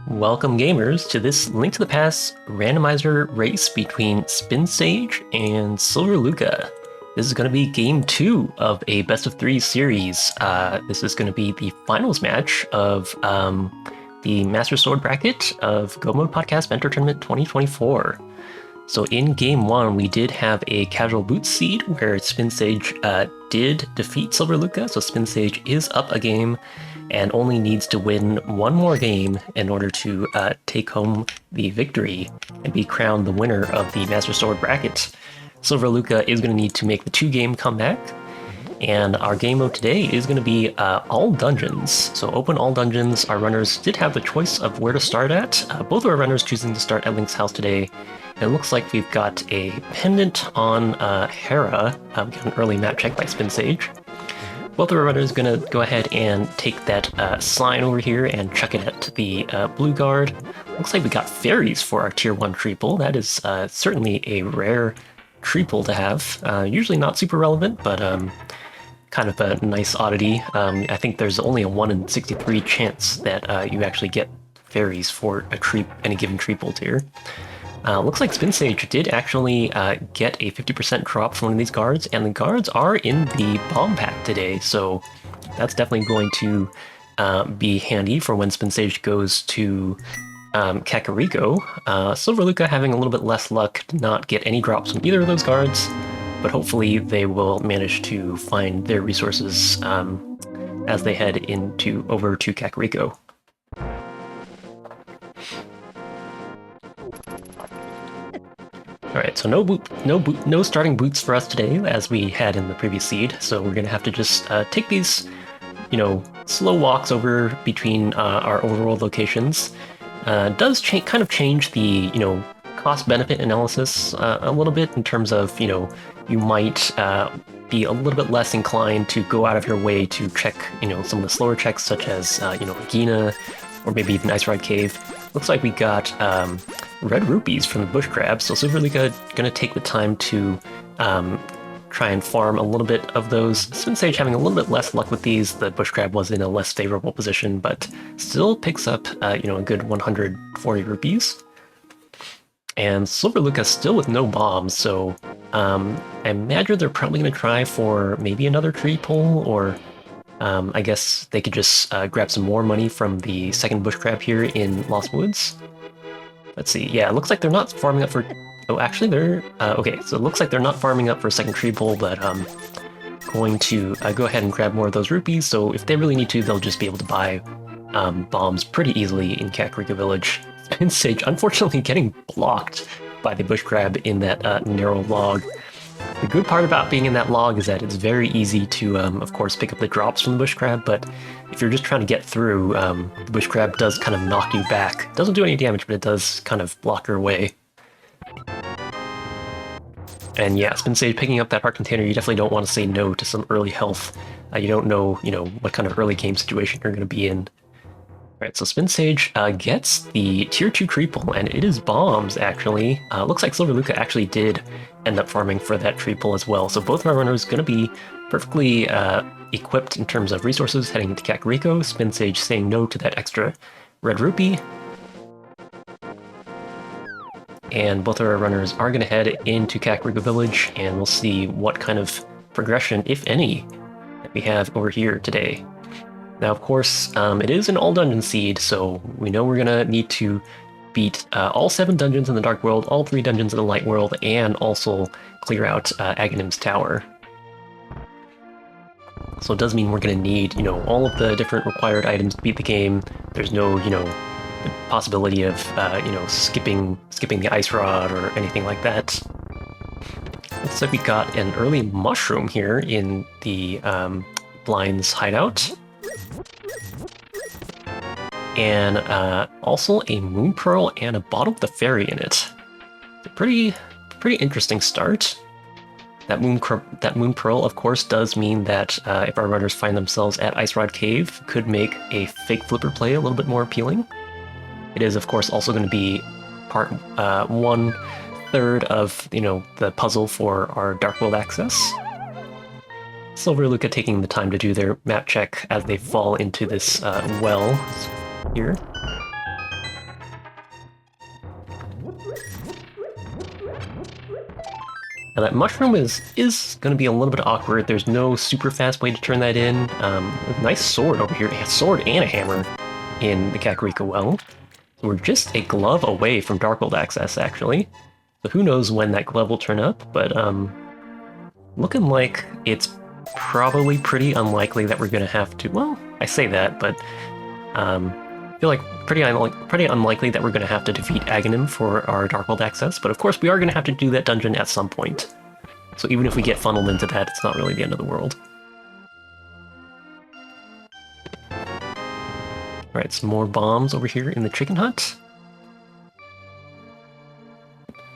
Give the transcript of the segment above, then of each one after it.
Welcome, gamers, to this Link to the Past randomizer race between Spin Sage and Silver Luca. This is going to be game 2 of a best of 3 series. This is going to be the finals match of the Master Sword bracket of Go Mode Podcast Mentor Tournament 2024. So in game 1, we did have a casual boot seed where Spin Sage did defeat Silver Luca, so Spin Sage is up a game and only needs to win one more game in order to take home the victory and be crowned the winner of the Master Sword bracket. Silver Luca is going to need to make the 2-game comeback, and our game mode today is going to be all dungeons. So open all dungeons. Our runners did have the choice of where to start at. Both of our runners choosing to start at Link's house today. It looks like we've got a pendant on Hera. Got an early map check by Spin Sage. Both of our runners are going to go ahead and take that sign over here and chuck it at the blue guard. Looks like we got fairies for our tier 1 triple. That is certainly a rare triple to have. Usually not super relevant, but kind of a nice oddity. I think there's only a 1 in 63 chance that you actually get fairies for any given triple tier. Looks like Spin Sage did actually get a 50% drop from one of these guards, and the guards are in the bomb pack today, so that's definitely going to be handy for when Spin Sage goes to Kakariko. Silver Luca having a little bit less luck, did not get any drops from either of those guards, but hopefully they will manage to find their resources as they head over to Kakariko. Alright, so no starting boots for us today, as we had in the previous seed, so we're gonna have to just take these, slow walks over between our overworld locations. Does kind of change the, cost-benefit analysis a little bit in terms of, you might be a little bit less inclined to go out of your way to check, some of the slower checks, such as, Hagina, or maybe even Ice Rod Cave. Looks like we got red rupees from the bush crab, so Silver Luca gonna take the time to try and farm a little bit of those. Spin Sage having a little bit less luck with these. The bush crab was in a less favorable position, but still picks up a good 140 rupees. And Silver Luca still with no bombs, so I imagine they're probably gonna try for maybe another tree pull, or I guess they could just grab some more money from the second bush crab here in Lost Woods. Let's see. Yeah, it looks like they're not farming up for... Oh, actually, they're... okay, so it looks like they're not farming up for a second tree pull, but going to go ahead and grab more of those rupees, so if they really need to, they'll just be able to buy bombs pretty easily in Kakariko Village. Spin Sage, unfortunately, getting blocked by the bush crab in that narrow log. The good part about being in that log is that it's very easy to, of course, pick up the drops from the bush crab, but if you're just trying to get through, the bush crab does kind of knock you back. It doesn't do any damage, but it does kind of block your way. And yeah, Spin Sage picking up that heart container, you definitely don't want to say no to some early health. You don't know, what kind of early game situation you're going to be in. Alright, so Spin Sage gets the tier 2 triple, and it is bombs, actually. Looks like Silver Luca actually did end up farming for that triple as well, so both of our runners going to be perfectly equipped in terms of resources heading into Kakariko. Spin Sage saying no to that extra red rupee. And both of our runners are going to head into Kakariko Village, and we'll see what kind of progression, if any, that we have over here today. Now, of course, it is an all-dungeon seed, so we know we're going to need to beat all 7 dungeons in the Dark World, all 3 dungeons in the Light World, and also clear out Aghanim's Tower. So it does mean we're going to need, all of the different required items to beat the game. There's no, possibility of, skipping the Ice Rod or anything like that. Looks like we got an early mushroom here in the Blind's hideout. And also a Moon Pearl and a bottle with a fairy in it. It's a pretty interesting start. That Moon Pearl, of course, does mean that if our runners find themselves at Ice Rod Cave, could make a fake flipper play a little bit more appealing. It is, of course, also going to be part 1/3 of the puzzle for our Dark World access. Silver Luca taking the time to do their map check as they fall into this well here. Now that mushroom is going to be a little bit awkward. There's no super fast way to turn that in. Nice sword over here. A sword and a hammer in the Kakariko well. So we're just a glove away from Dark World access, actually. So who knows when that glove will turn up, but looking like it's probably pretty unlikely that we're going to have to... Well, I say that, but I feel like pretty unlikely that we're going to have to defeat Aghanim for our Dark World access, but of course we are going to have to do that dungeon at some point. So even if we get funneled into that, it's not really the end of the world. Alright, some more bombs over here in the chicken hut.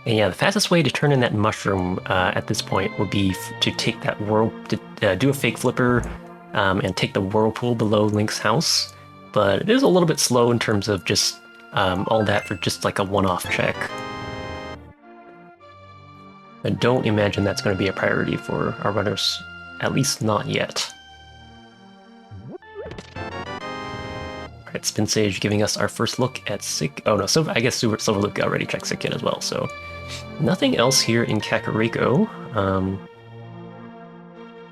And yeah, the fastest way to turn in that mushroom at this point would be to take that do a fake flipper and take the whirlpool below Link's house. But it is a little bit slow in terms of just all that for just like a one-off check. I don't imagine that's going to be a priority for our runners, at least not yet. Alright, Spin Sage giving us our first look at Sick... Oh no, I guess Silver Luca already checked Sick Kid as well, so... Nothing else here in Kakariko.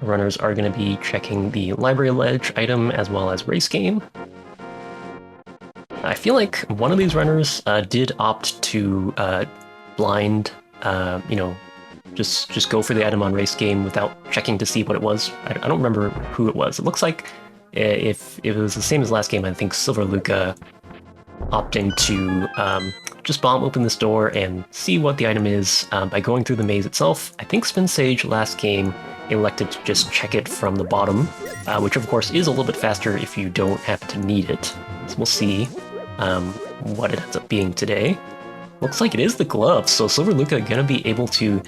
Runners are going to be checking the Library Ledge item as well as Race Game. I feel like one of these runners did opt to blind, just go for the item on Race Game without checking to see what it was. I don't remember who it was. It looks like if it was the same as last game, I think Silver Luca opting to just bomb open this door and see what the item is by going through the maze itself. I think Spin Sage last game elected to just check it from the bottom, which of course is a little bit faster if you don't happen to need it. So we'll see what it ends up being today. Looks like it is the glove, so Silver Luca gonna be able to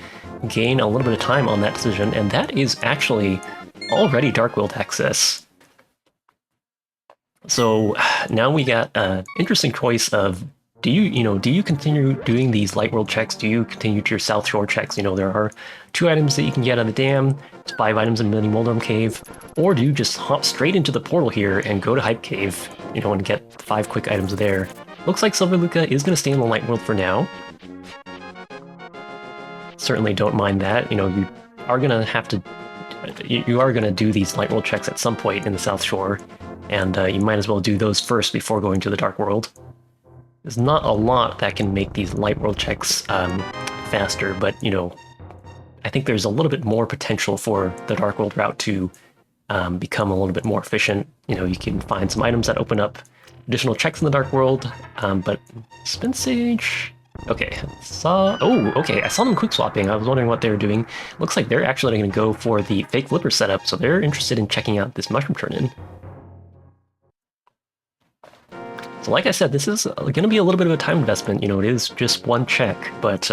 gain a little bit of time on that decision, and that is actually already Dark World access. So now we got an interesting choice of do you continue doing these Light World checks? Do you continue to your South Shore checks? There are 2 items that you can get out of the dam, it's 5 items in Mini Moldrum Cave, or do you just hop straight into the portal here and go to Hype Cave, and get 5 quick items there? Looks like Silver Luca is going to stay in the Light World for now. Certainly don't mind that. You are going to have to... You are going to do these Light World checks at some point in the South Shore, and you might as well do those first before going to the Dark World. There's not a lot that can make these Light World checks faster, but, I think there's a little bit more potential for the Dark World route to become a little bit more efficient. You can find some items that open up additional checks in the Dark World, but Spin Sage... Okay, I saw them quick swapping. I was wondering what they were doing. Looks like they're actually going to go for the fake flipper setup, so they're interested in checking out this mushroom turn-in. So like I said, this is going to be a little bit of a time investment. It is just one check, but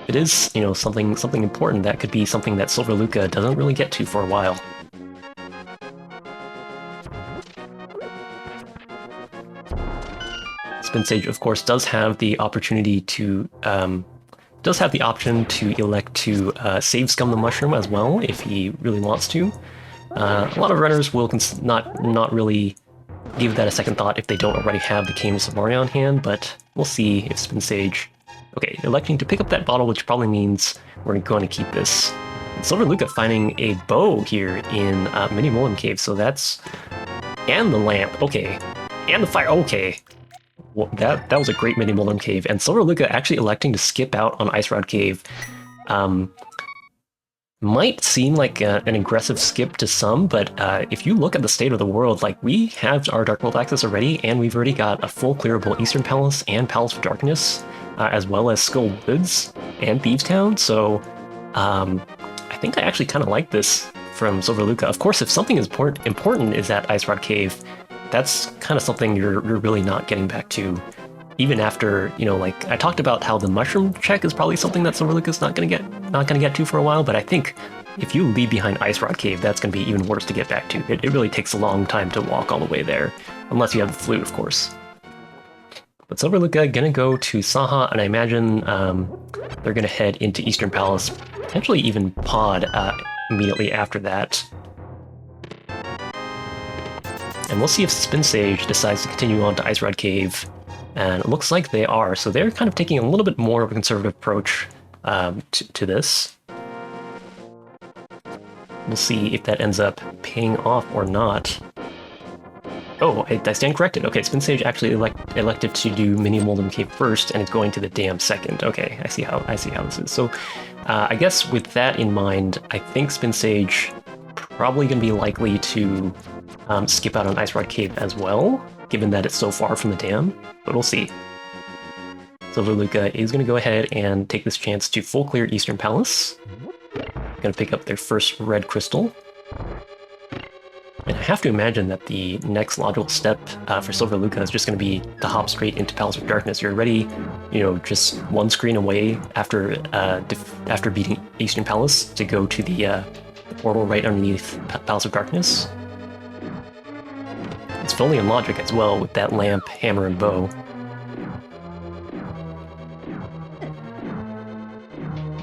it is, something important that could be something that Silver Luca doesn't really get to for a while. Spin Sage, of course, does have the opportunity to option to elect to save scum the mushroom as well if he really wants to. A lot of runners will not really give that a second thought if they don't already have the Cane of Samaria on hand, but we'll see if Spin Sage... Okay, electing to pick up that bottle, which probably means we're going to keep this. And Silver Luca finding a bow here in Mini Moldrum Cave, so that's... And the lamp, okay. And the fire, okay. Well, that was a great Mini Moldrum Cave, and Silver Luca actually electing to skip out on Ice Rod Cave. Might seem like an aggressive skip to some, but if you look at the state of the world, we have our Dark World access already, and we've already got a full clearable Eastern Palace and Palace of Darkness, as well as Skull Woods and Thieves Town, so I think I actually kind of like this from Silver Luca. Of course, if something is important is at Ice Rod Cave, that's kind of something you're really not getting back to. Even after, I talked about how the mushroom check is probably something that Silver Luca's not gonna get to for a while, but I think if you leave behind Ice Rod Cave, that's gonna be even worse to get back to. It really takes a long time to walk all the way there, unless you have the flute, of course. But Silver Luca gonna go to Saha, and I imagine they're gonna head into Eastern Palace, potentially even Pod immediately after that. And we'll see if Spin Sage decides to continue on to Ice Rod Cave. And it looks like they are, so they're kind of taking a little bit more of a conservative approach. to this. We'll see if that ends up paying off or not. Oh, I stand corrected. Okay, Spin Sage actually elected to do Mini Moldham Cave first, and it's going to the dam second. Okay, I see how this is. So, I guess with that in mind, I think Spin Sage probably going to be likely to skip out on Ice Rod Cave as well, given that it's so far from the dam. But we'll see. Silver Lucca is going to go ahead and take this chance to full clear Eastern Palace. Going to pick up their first red crystal. And I have to imagine that the next logical step for Silver Lucca is just going to be to hop straight into Palace of Darkness. You're already, you know, just one screen away after after beating Eastern Palace to go to the portal right underneath Palace of Darkness. It's fully in logic as well with that lamp, hammer, and bow.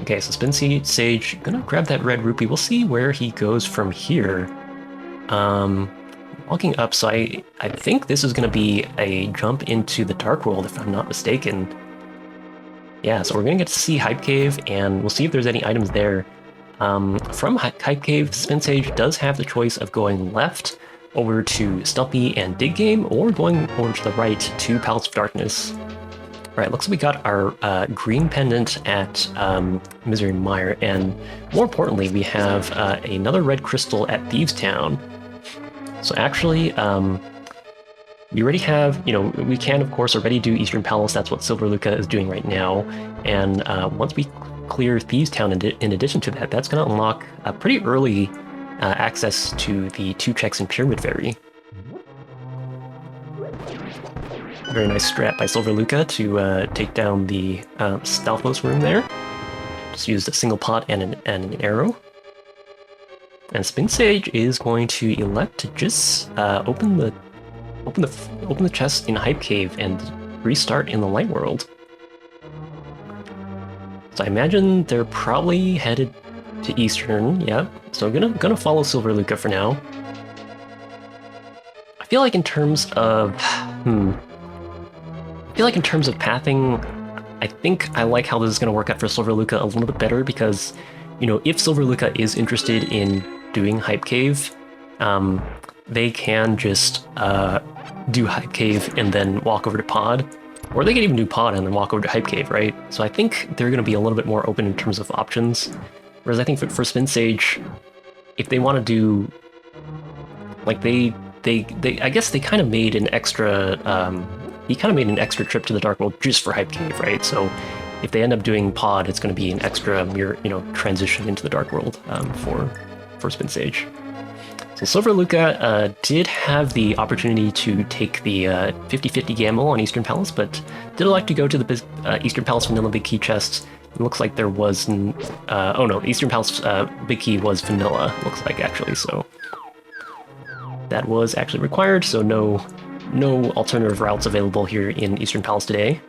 Okay, so Spin Sage gonna grab that red rupee. We'll see where he goes from here. Walking up, so I think this is gonna be a jump into the Dark World, if I'm not mistaken. Yeah, so we're gonna get to see Hype Cave, and we'll see if there's any items there. From Hype Cave, Spin Sage does have the choice of going left over to Stumpy and Dig Game, or going over to the right to Palace of Darkness. Right, looks like we got our green pendant at Misery Mire, and more importantly, we have another red crystal at Thieves Town. So actually, we already have, you know, we can of course already do Eastern Palace. That's what Silver Lucca is doing right now, and once we clear Thieves Town in addition to that, that's going to unlock a pretty early access to the 2 checks in Pyramid Fairy. Very nice strat by Silver Lucca to take down the Stalfos room there. Just used a single pot and an arrow. And Spin Sage is going to elect to just open the chest in Hype Cave and restart in the Light World. So I imagine they're probably headed to Eastern. Yeah. So I'm gonna follow Silver Lucca for now. I feel like in terms of pathing, I think I like how this is going to work out for Silver Lucca a little bit better, because, you know, if Silver Lucca is interested in doing Hype Cave, they can just do Hype Cave and then walk over to Pod, or they can even do Pod and then walk over to Hype Cave, right? So I think they're going to be a little bit more open in terms of options, whereas I think for Spin Sage, if they want to do, like, I guess they kind of made an extra, he kind of made an extra trip to the Dark World just for Hype Cave, right? So if they end up doing Pod, it's going to be an extra transition into the Dark World for Spin Sage. So Silver Lucca did have the opportunity to take the 50-50 gamble on Eastern Palace, but did elect to go to the Eastern Palace Vanilla Big Key chest. It looks like there was oh no, Eastern Palace Big Key was vanilla, looks like, actually, so that was actually required, so no alternative routes available here in Eastern Palace today.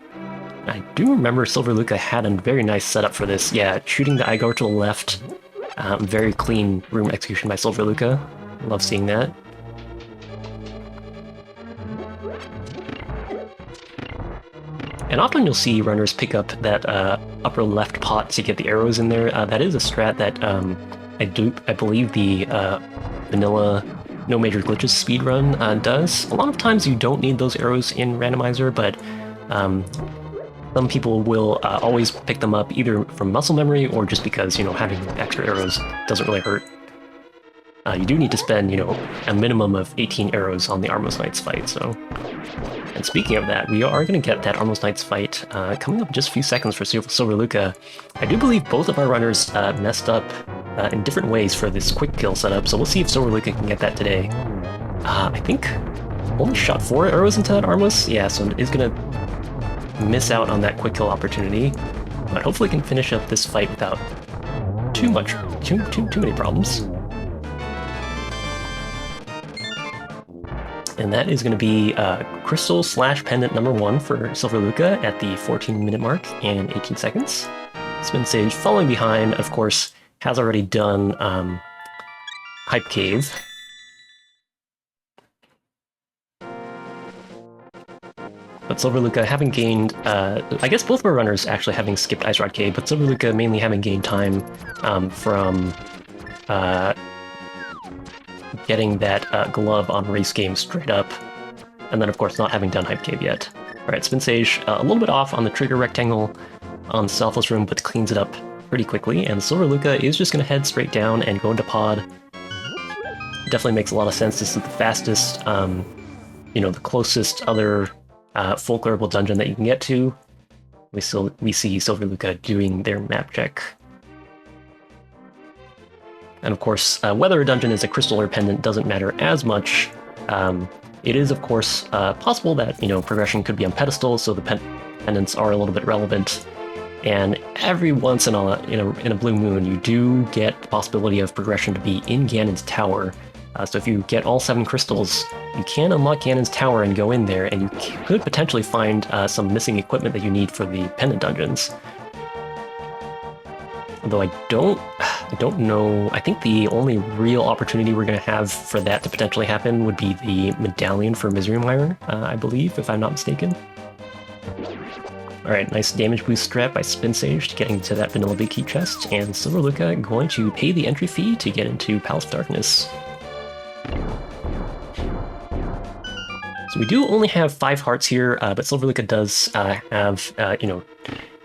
I do remember Silver Lucca had a very nice setup for this. Yeah, shooting the Igor to the left. Very clean room execution by Silver Lucca. Love seeing that. And often you'll see runners pick up that upper left pot to get the arrows in there. That is a strat that I believe the vanilla No Major Glitches speedrun does. A lot of times you don't need those arrows in Randomizer, but some people will always pick them up either from muscle memory or just because, you know, having extra arrows doesn't really hurt. You do need to spend, you know, a minimum of 18 arrows on the Armos Knights fight, so... And speaking of that, we are going to get that Armos Knights fight coming up in just a few seconds for Silver Lucca. I do believe both of our runners messed up in different ways for this quick kill setup, so we'll see if Silver Lucca can get that today. I think only shot 4 arrows into that Armos. Yeah, so is going to miss out on that quick kill opportunity, but hopefully can finish up this fight without too many problems. And that is going to be Crystal / Pendant number 1 for Silver Lucca at the 14-minute mark and 18 seconds. Spin Sage following behind, of course, has already done Hype Cave. But Silver Luca having gained, I guess both of our runners actually having skipped Ice Rod Cave, but Silver Luca mainly having gained time from getting that glove on Race Game straight up, and then of course not having done Hype Cave yet. Alright, Spin Sage a little bit off on the trigger rectangle on Selfless Room, but cleans it up pretty quickly, and Silver Luca is just going to head straight down and go into Pod. Definitely makes a lot of sense. This is the fastest, you know, the closest other full clearable dungeon that you can get to. We see Silver Luca doing their map check. And of course, whether a dungeon is a crystal or pendant doesn't matter as much. It is, of course, possible that, you know, progression could be on pedestals, so the pendants are a little bit relevant. And every once in a blue moon, you do get the possibility of progression to be in Ganon's Tower. So if you get all 7 crystals, you can unlock Ganon's Tower and go in there, and you could potentially find some missing equipment that you need for the pendant dungeons. Although I don't know. I think the only real opportunity we're going to have for that to potentially happen would be the medallion for Misery Mire, I believe, if I'm not mistaken. Alright, nice damage boost strat by Spin Sage to getting to that Vanilla Big Key chest, and Silver Luca going to pay the entry fee to get into Palace of Darkness. So we do only have 5 hearts here, but Silver Luca does have, you know,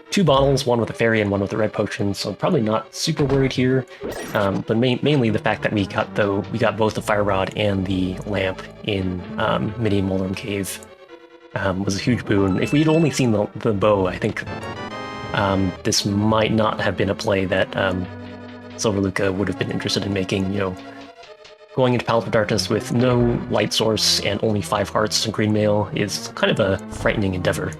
2 bottles, one with a fairy and one with a red potion, so probably not super worried here. But mainly the fact that we got both the Fire Rod and the lamp in Midi Moldrum Cave was a huge boon. If we had only seen the bow, I think this might not have been a play that Silver Luca would have been interested in making. You know, going into Palace of Darkness with no light source and only 5 hearts and green mail is kind of a frightening endeavor.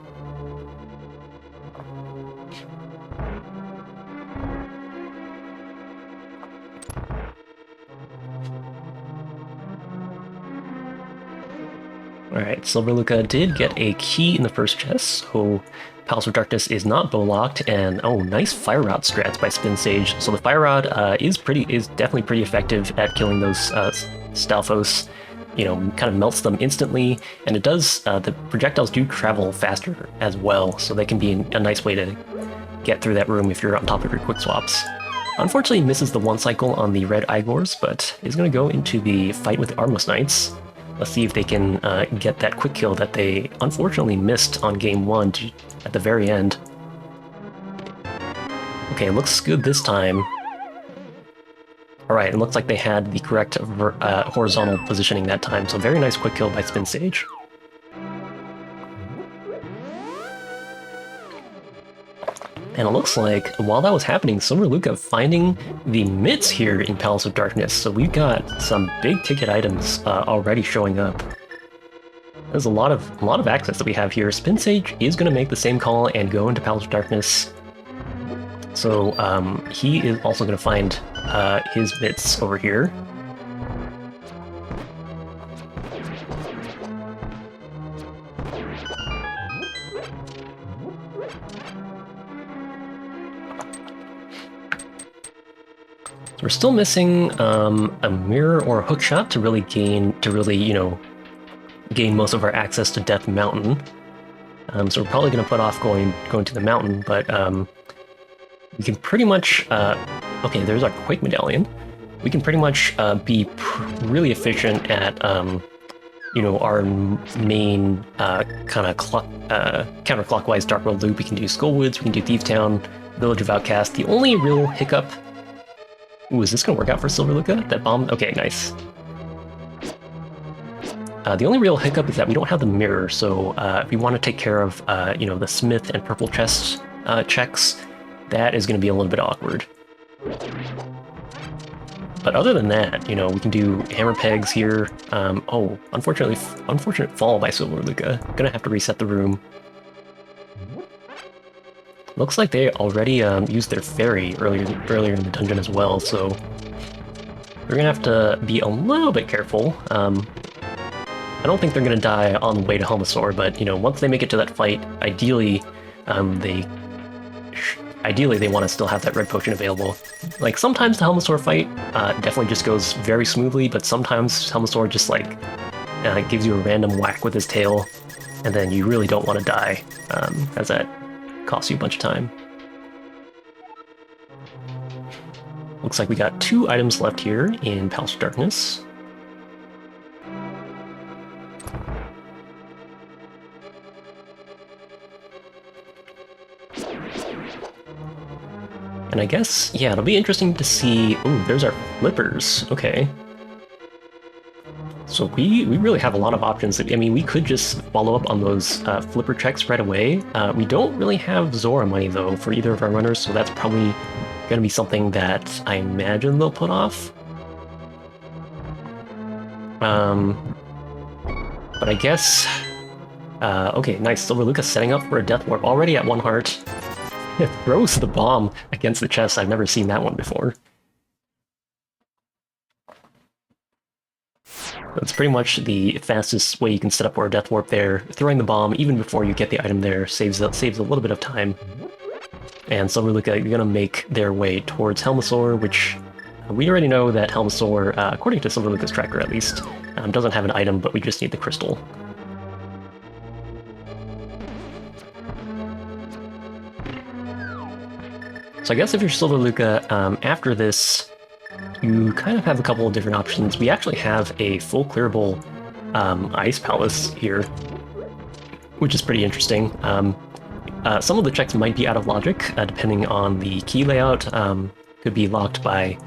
Alright, Silver Luca did get a key in the first chest, so Palace of Darkness is not bow locked, and oh, nice Fire Rod strats by Spin Sage. So the Fire Rod is definitely pretty effective at killing those Stalfos. You know, kind of melts them instantly, and it does, the projectiles do travel faster as well, so they can be a nice way to get through that room if you're on top of your quick swaps. Unfortunately, misses the 1 cycle on the red Igors, but is going to go into the fight with the Armless Knights. Let's see if they can get that quick kill that they unfortunately missed on game 1 at the very end. Okay, looks good this time. Alright, it looks like they had the correct horizontal positioning that time, so very nice quick kill by Spin Sage. And it looks like, while that was happening, Silver Luca finding the mitts here in Palace of Darkness, so we've got some big ticket items already showing up. There's a lot of access that we have here. Spin Sage is going to make the same call and go into Palace of Darkness. So he is also going to find his mitts over here. We're still missing a mirror or a hookshot to really you know, gain most of our access to Death Mountain. So we're probably going to put off going to the mountain, but we can pretty much okay, there's our Quake Medallion. We can pretty much be really efficient at you know, our main kind of counterclockwise Dark World loop. We can do Skullwoods, we can do Thief Town, Village of Outcast. The only real hiccup. Ooh, is this going to work out for Silver Luca? That bomb? Okay, nice. The only real hiccup is that we don't have the mirror, so if we want to take care of, you know, the Smith and Purple Chest checks, that is going to be a little bit awkward. But other than that, you know, we can do hammer pegs here. Oh, unfortunate fall by Silver Luca. Gonna have to reset the room. Looks like they already used their fairy earlier in the dungeon as well, so we're gonna have to be a little bit careful. I don't think they're gonna die on the way to Helmasaur, but you know, once they make it to that fight, ideally they want to still have that red potion available. Like sometimes the Helmasaur fight definitely just goes very smoothly, but sometimes Helmasaur just like gives you a random whack with his tail. And then you really don't want to die, as that costs you a bunch of time. Looks like we got 2 items left here in Palace of Darkness. And I guess, yeah, it'll be interesting to see... Ooh, there's our flippers. Okay. So we really have a lot of options. I mean, we could just follow up on those flipper checks right away. We don't really have Zora money, though, for either of our runners, so that's probably going to be something that I imagine they'll put off. But I guess... okay, nice. Silver Lucas setting up for a Death Warp already at 1 heart. It throws the bomb against the chest. I've never seen that one before. That's pretty much the fastest way you can set up for a Death Warp there. Throwing the bomb even before you get the item there saves a little bit of time. And Silver Lucca are going to make their way towards Helmasaur, which we already know that Helmasaur, according to Silver Lucca's tracker at least, doesn't have an item, but we just need the crystal. So I guess if you're Silver Lucca, after this, you kind of have a couple of different options. We actually have a full clearable Ice Palace here, which is pretty interesting. Some of the checks might be out of logic, depending on the key layout. Could be locked by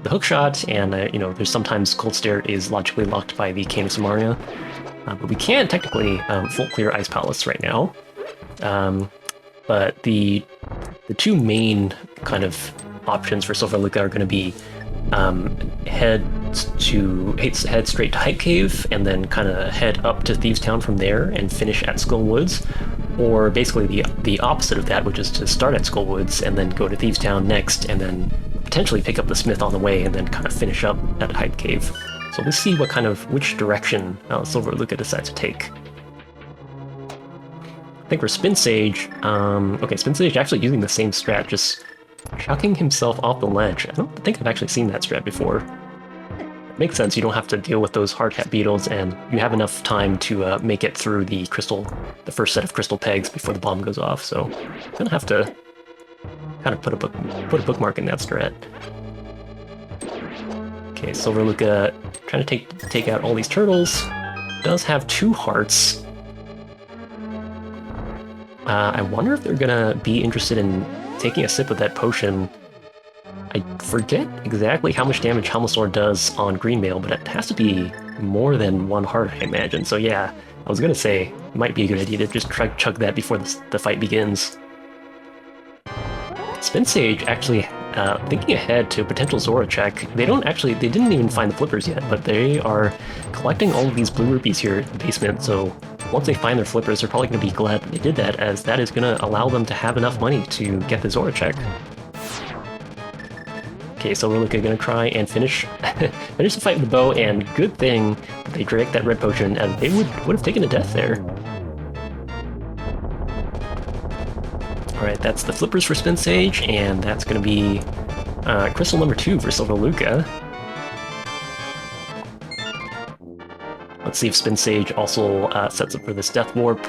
the hookshot, and you know, there's sometimes Cold Stare is logically locked by the Cane of Samaria. But we can technically full clear Ice Palace right now. But the 2 main kind of options for Silver Lucca are going to be head straight to Hype Cave and then kind of head up to Thieves Town from there and finish at Skull Woods, or basically the opposite of that, which is to start at Skull Woods and then go to Thieves Town next and then potentially pick up the Smith on the way and then kind of finish up at Hype Cave. So let's see which direction Silver Lucca decides to take. I think for Spin Sage, okay, Spin Sage actually using the same strat, just chucking himself off the ledge. I don't think I've actually seen that strat before. It makes sense, you don't have to deal with those hardcat beetles, and you have enough time to make it through the first set of crystal pegs before the bomb goes off, so I'm gonna have to kind of put a bookmark in that strat. Okay, Silver Lucca trying to take out all these turtles. Does have 2 hearts. I wonder if they're gonna be interested in taking a sip of that potion. I forget exactly how much damage Helmasaur does on Greenmail, but it has to be more than 1 heart, I imagine. So yeah, I was gonna say, it might be a good idea to just try to chug that before the fight begins. Spin Sage actually thinking ahead to a potential Zora check. They didn't even find the flippers yet, but they are collecting all of these blue rupees here in the basement, so once they find their flippers, they're probably going to be glad that they did that, as that is going to allow them to have enough money to get the Zora check. Okay, so we're going to try and finish the fight with the bow, and good thing they drank that red potion, as they would have taken a death there. Alright, that's the flippers for Spin Sage, and that's going to be crystal number 2 for Silver Lucca. Let's see if Spin Sage also sets up for this Death Warp.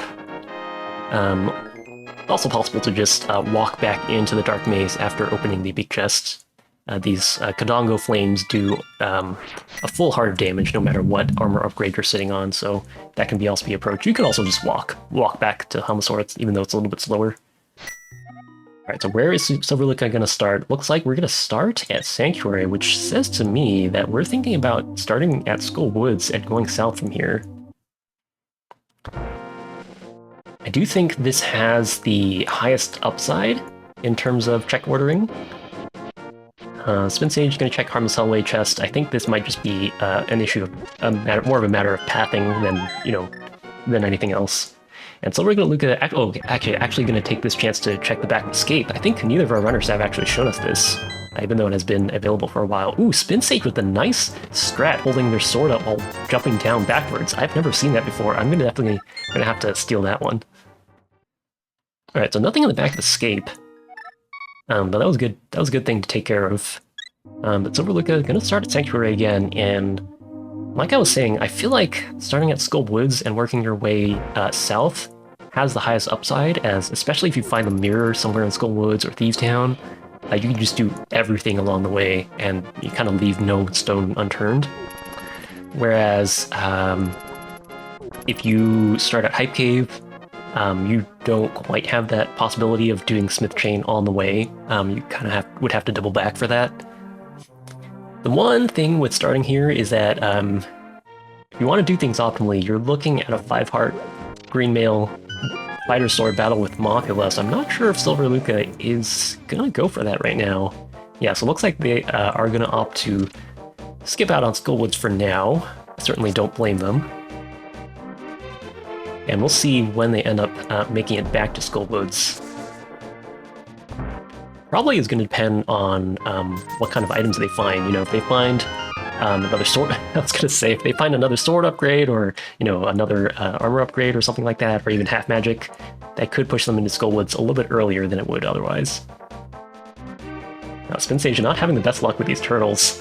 Also possible to just walk back into the Dark Maze after opening the big chest. These Kadongo Flames do a full heart of damage no matter what armor upgrade you're sitting on, so that can also be approached. You can also just walk back to Helmasaur, even though it's a little bit slower. Alright, so where is Silver Lucca going to start? Looks like we're going to start at Sanctuary, which says to me that we're thinking about starting at Skull Woods and going south from here. I do think this has the highest upside in terms of check ordering. Spin Sage is going to check Harmless Hellway chest. I think this might just be an issue of more of a matter of pathing than anything else. And Silver Lucca actually going to take this chance to check the back of Escape. I think neither of our runners have actually shown us this, even though it has been available for a while. Ooh, Spin Sage with a nice strat, holding their sword up while jumping down backwards. I've never seen that before. I'm definitely going to have to steal that one. Alright, so nothing in the back of Escape. But that was good. That was a good thing to take care of. But Silver Lucca going to start at Sanctuary again, and Like I was saying, I feel like starting at Skull Woods and working your way south has the highest upside, as especially if you find a mirror somewhere in Skull Woods or Thieves Town, you can just do everything along the way and you kind of leave no stone unturned. Whereas if you start at Hype Cave, you don't quite have that possibility of doing Smith Chain on the way. You kind of would have to double back for that. The one thing with starting here is that if you want to do things optimally, you're looking at a 5-heart Greenmail Fighter Sword battle with Mothula, so I'm not sure if Silver Luca is gonna go for that right now. Yeah, so it looks like they are gonna opt to skip out on Skullwoods for now. I certainly don't blame them. And we'll see when they end up making it back to Skullwoods. Probably is going to depend on what kind of items they find. You know, if they find another sword, I was going to say, if they find another sword upgrade or, you know, another armor upgrade or something like that, or even half magic, that could push them into Skullwoods a little bit earlier than it would otherwise. Now, Spin Sage not having the best luck with these turtles.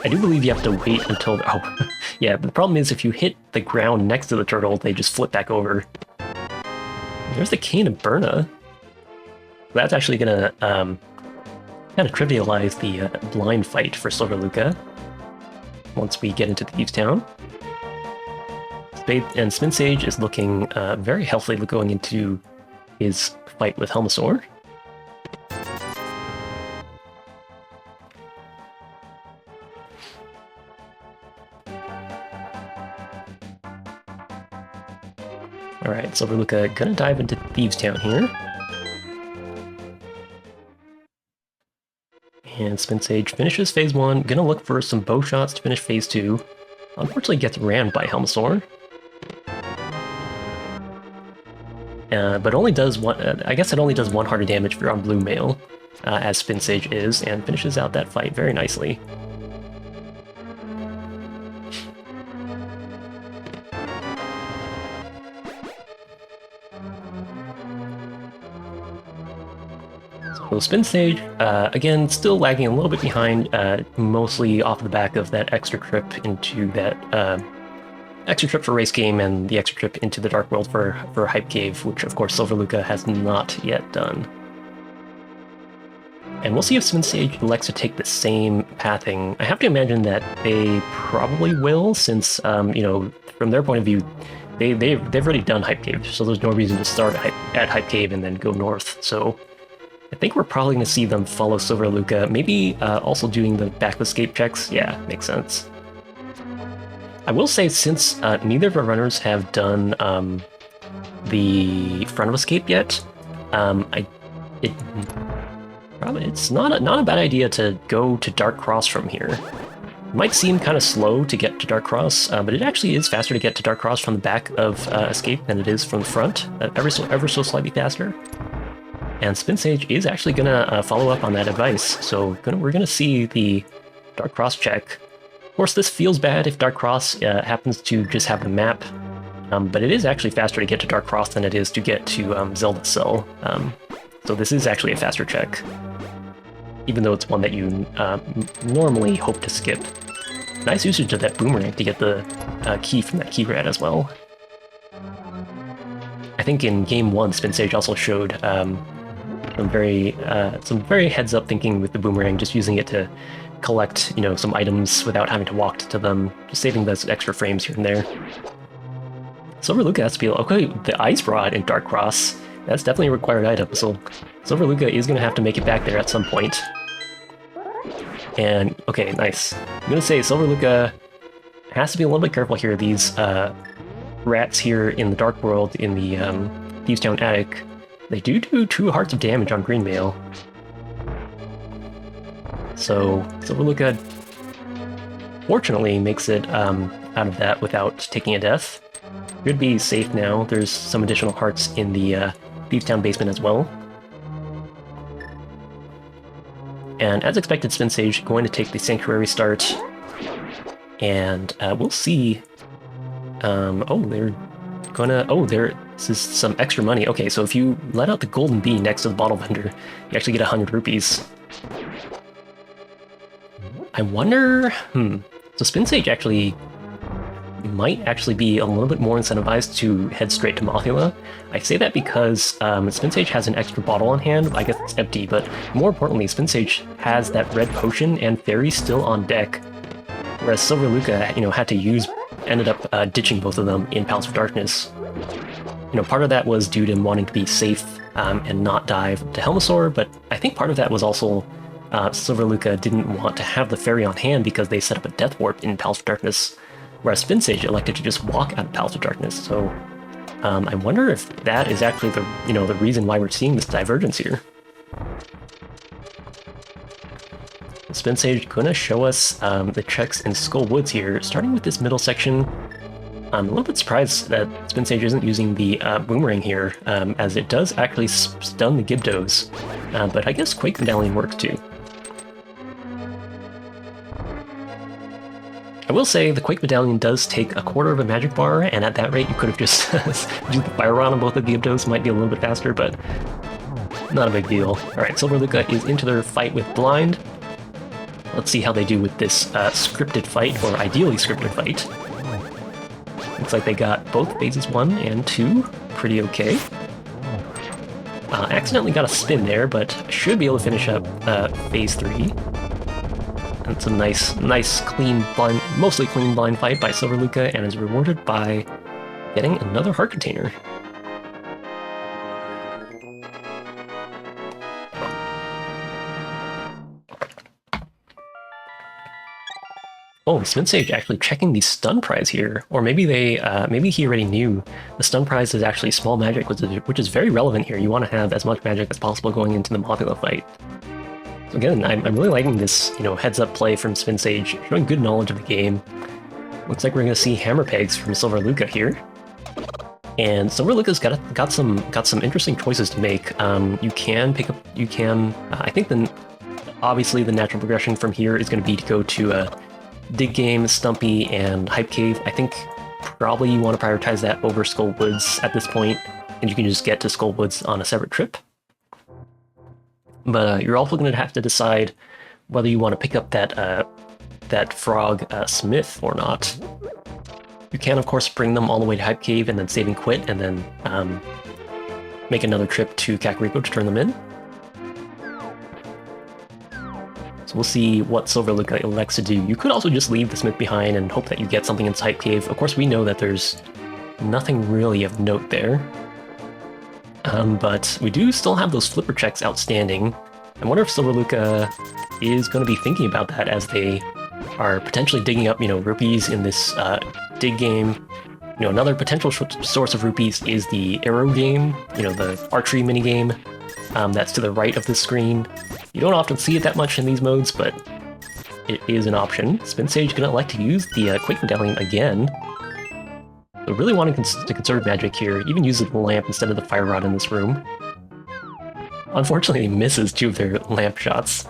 I do believe you have to wait until... Oh, yeah, the problem is if you hit the ground next to the turtle, they just flip back over. There's the Cane of Berna. That's actually gonna kind of trivialize the blind fight for Silver Luca once we get into Thieves Town. And Spin Sage is looking very healthy going into his fight with Helmasaur. Alright, Silver Luca gonna dive into Thieves Town here. And Spin Sage finishes phase 1, gonna look for some bow shots to finish phase 2. Unfortunately gets rammed by Helmasaur. But only does one, I guess it only does 1 heart of damage for on Blue Mail, as Spin Sage is, and finishes out that fight very nicely. So Spin Sage, again, still lagging a little bit behind, mostly off the back of that extra trip into that extra trip for Race Game and the extra trip into the Dark World for Hype Cave, which of course Silver Luca has not yet done. And we'll see if Spin Sage elects to take the same pathing. I have to imagine that they probably will, since, you know, from their point of view, they've already done Hype Cave, so there's no reason to start at Hype Cave and then go north, so... I think we're probably going to see them follow Silver Luca, maybe also doing the back escape checks. Yeah, makes sense. I will say, since neither of our runners have done the front of escape yet, it's not a bad idea to go to Dark Cross from here. It might seem kind of slow to get to Dark Cross, but it actually is faster to get to Dark Cross from the back of escape than it is from the front, ever so slightly faster. And Spin Sage is actually going to follow up on that advice, so we're going to see the Dark Cross check. Of course, this feels bad if Dark Cross happens to just have the map, but it is actually faster to get to Dark Cross than it is to get to Zelda Cell. So this is actually a faster check, even though it's one that you normally hope to skip. Nice usage of that boomerang to get the key from that key rat as well. I think in Game 1, Spin Sage also showed some very heads-up thinking with the boomerang, just using it to collect, you know, some items without having to walk to them, just saving those extra frames here and there. Silver Luca has to be okay. The Ice Rod in Dark Cross, that's definitely a required item. So Silver Luca is going to have to make it back there at some point. And okay, nice. I'm going to say Silver Luca has to be a little bit careful here. These rats here in the Dark World in the Thieves Town attic, they do 2 hearts of damage on Greenmail. So Silver Luca fortunately makes it out of that without taking a death. Should be safe now. There's some additional hearts in the Thieves Town basement as well. And as expected, Spin Sage going to take the Sanctuary start. And we'll see. This is some extra money. Okay, so if you let out the golden bee next to the bottle vendor, you actually get 100 rupees. I wonder... So Spin Sage actually you might actually be a little bit more incentivized to head straight to Mothula. I say that because Spin Sage has an extra bottle on hand. I guess it's empty, but more importantly, Spin Sage has that red potion and Fairy still on deck, whereas Silver Luca, ended up ditching both of them in Palace of Darkness. Part of that was due to him wanting to be safe and not dive to Helmasaur, but I think part of that was also Silver Luca didn't want to have the Fairy on hand because they set up a Death Warp in Palace of Darkness, whereas Spin Sage elected to just walk out of Palace of Darkness. So I wonder if that is actually the reason why we're seeing this divergence here. Spin Sage gonna show us the checks in Skull Woods here, starting with this middle section. I'm a little bit surprised that Spin Sage isn't using the Boomerang here, as it does actually stun the Gyptos, but I guess Quake Medallion works too. I will say the Quake Medallion does take a quarter of a magic bar, and at that rate you could have just used the Fire Rod on both of the Gyptos. Might be a little bit faster, but not a big deal. Alright, Silver Luca is into their fight with Blind. Let's see how they do with this scripted fight, or ideally scripted fight. Looks like they got both phases 1 and 2 pretty okay. Accidentally got a spin there, but should be able to finish up phase 3. That's a nice clean blind, mostly clean blind fight by Silver Luca, and is rewarded by getting another heart container. Oh, Spin Sage actually checking the stun prize here, or maybe maybe he already knew the stun prize is actually small magic, which is very relevant here. You want to have as much magic as possible going into the Mothula fight. So again, I'm really liking this, heads-up play from Spin Sage, showing good knowledge of the game. Looks like we're going to see hammer pegs from Silver Luca here, and Silver Luca's got some interesting choices to make. You can pick up, I think obviously the natural progression from here is going to be to go to Dig Game, Stumpy, and Hype Cave. I think probably you want to prioritize that over Skull Woods at this point, and you can just get to Skull Woods on a separate trip. But you're also going to have to decide whether you want to pick up that Frog Smith or not. You can, of course, bring them all the way to Hype Cave and then save and quit, and then make another trip to Kakariko to turn them in. So we'll see what Silver Luca elects to do. You could also just leave the Smith behind and hope that you get something in Hype Cave. Of course, we know that there's nothing really of note there. But we do still have those flipper checks outstanding. I wonder if Silver Luca is going to be thinking about that as they are potentially digging up, rupees in this dig game. Another potential source of rupees is the arrow game, the archery minigame that's to the right of the screen. You don't often see it that much in these modes, but it is an option. Spin Sage going to elect to use the Quake Medallion again. So really wanting to conserve magic here, even use the lamp instead of the Fire Rod in this room. Unfortunately, he misses 2 of their lamp shots.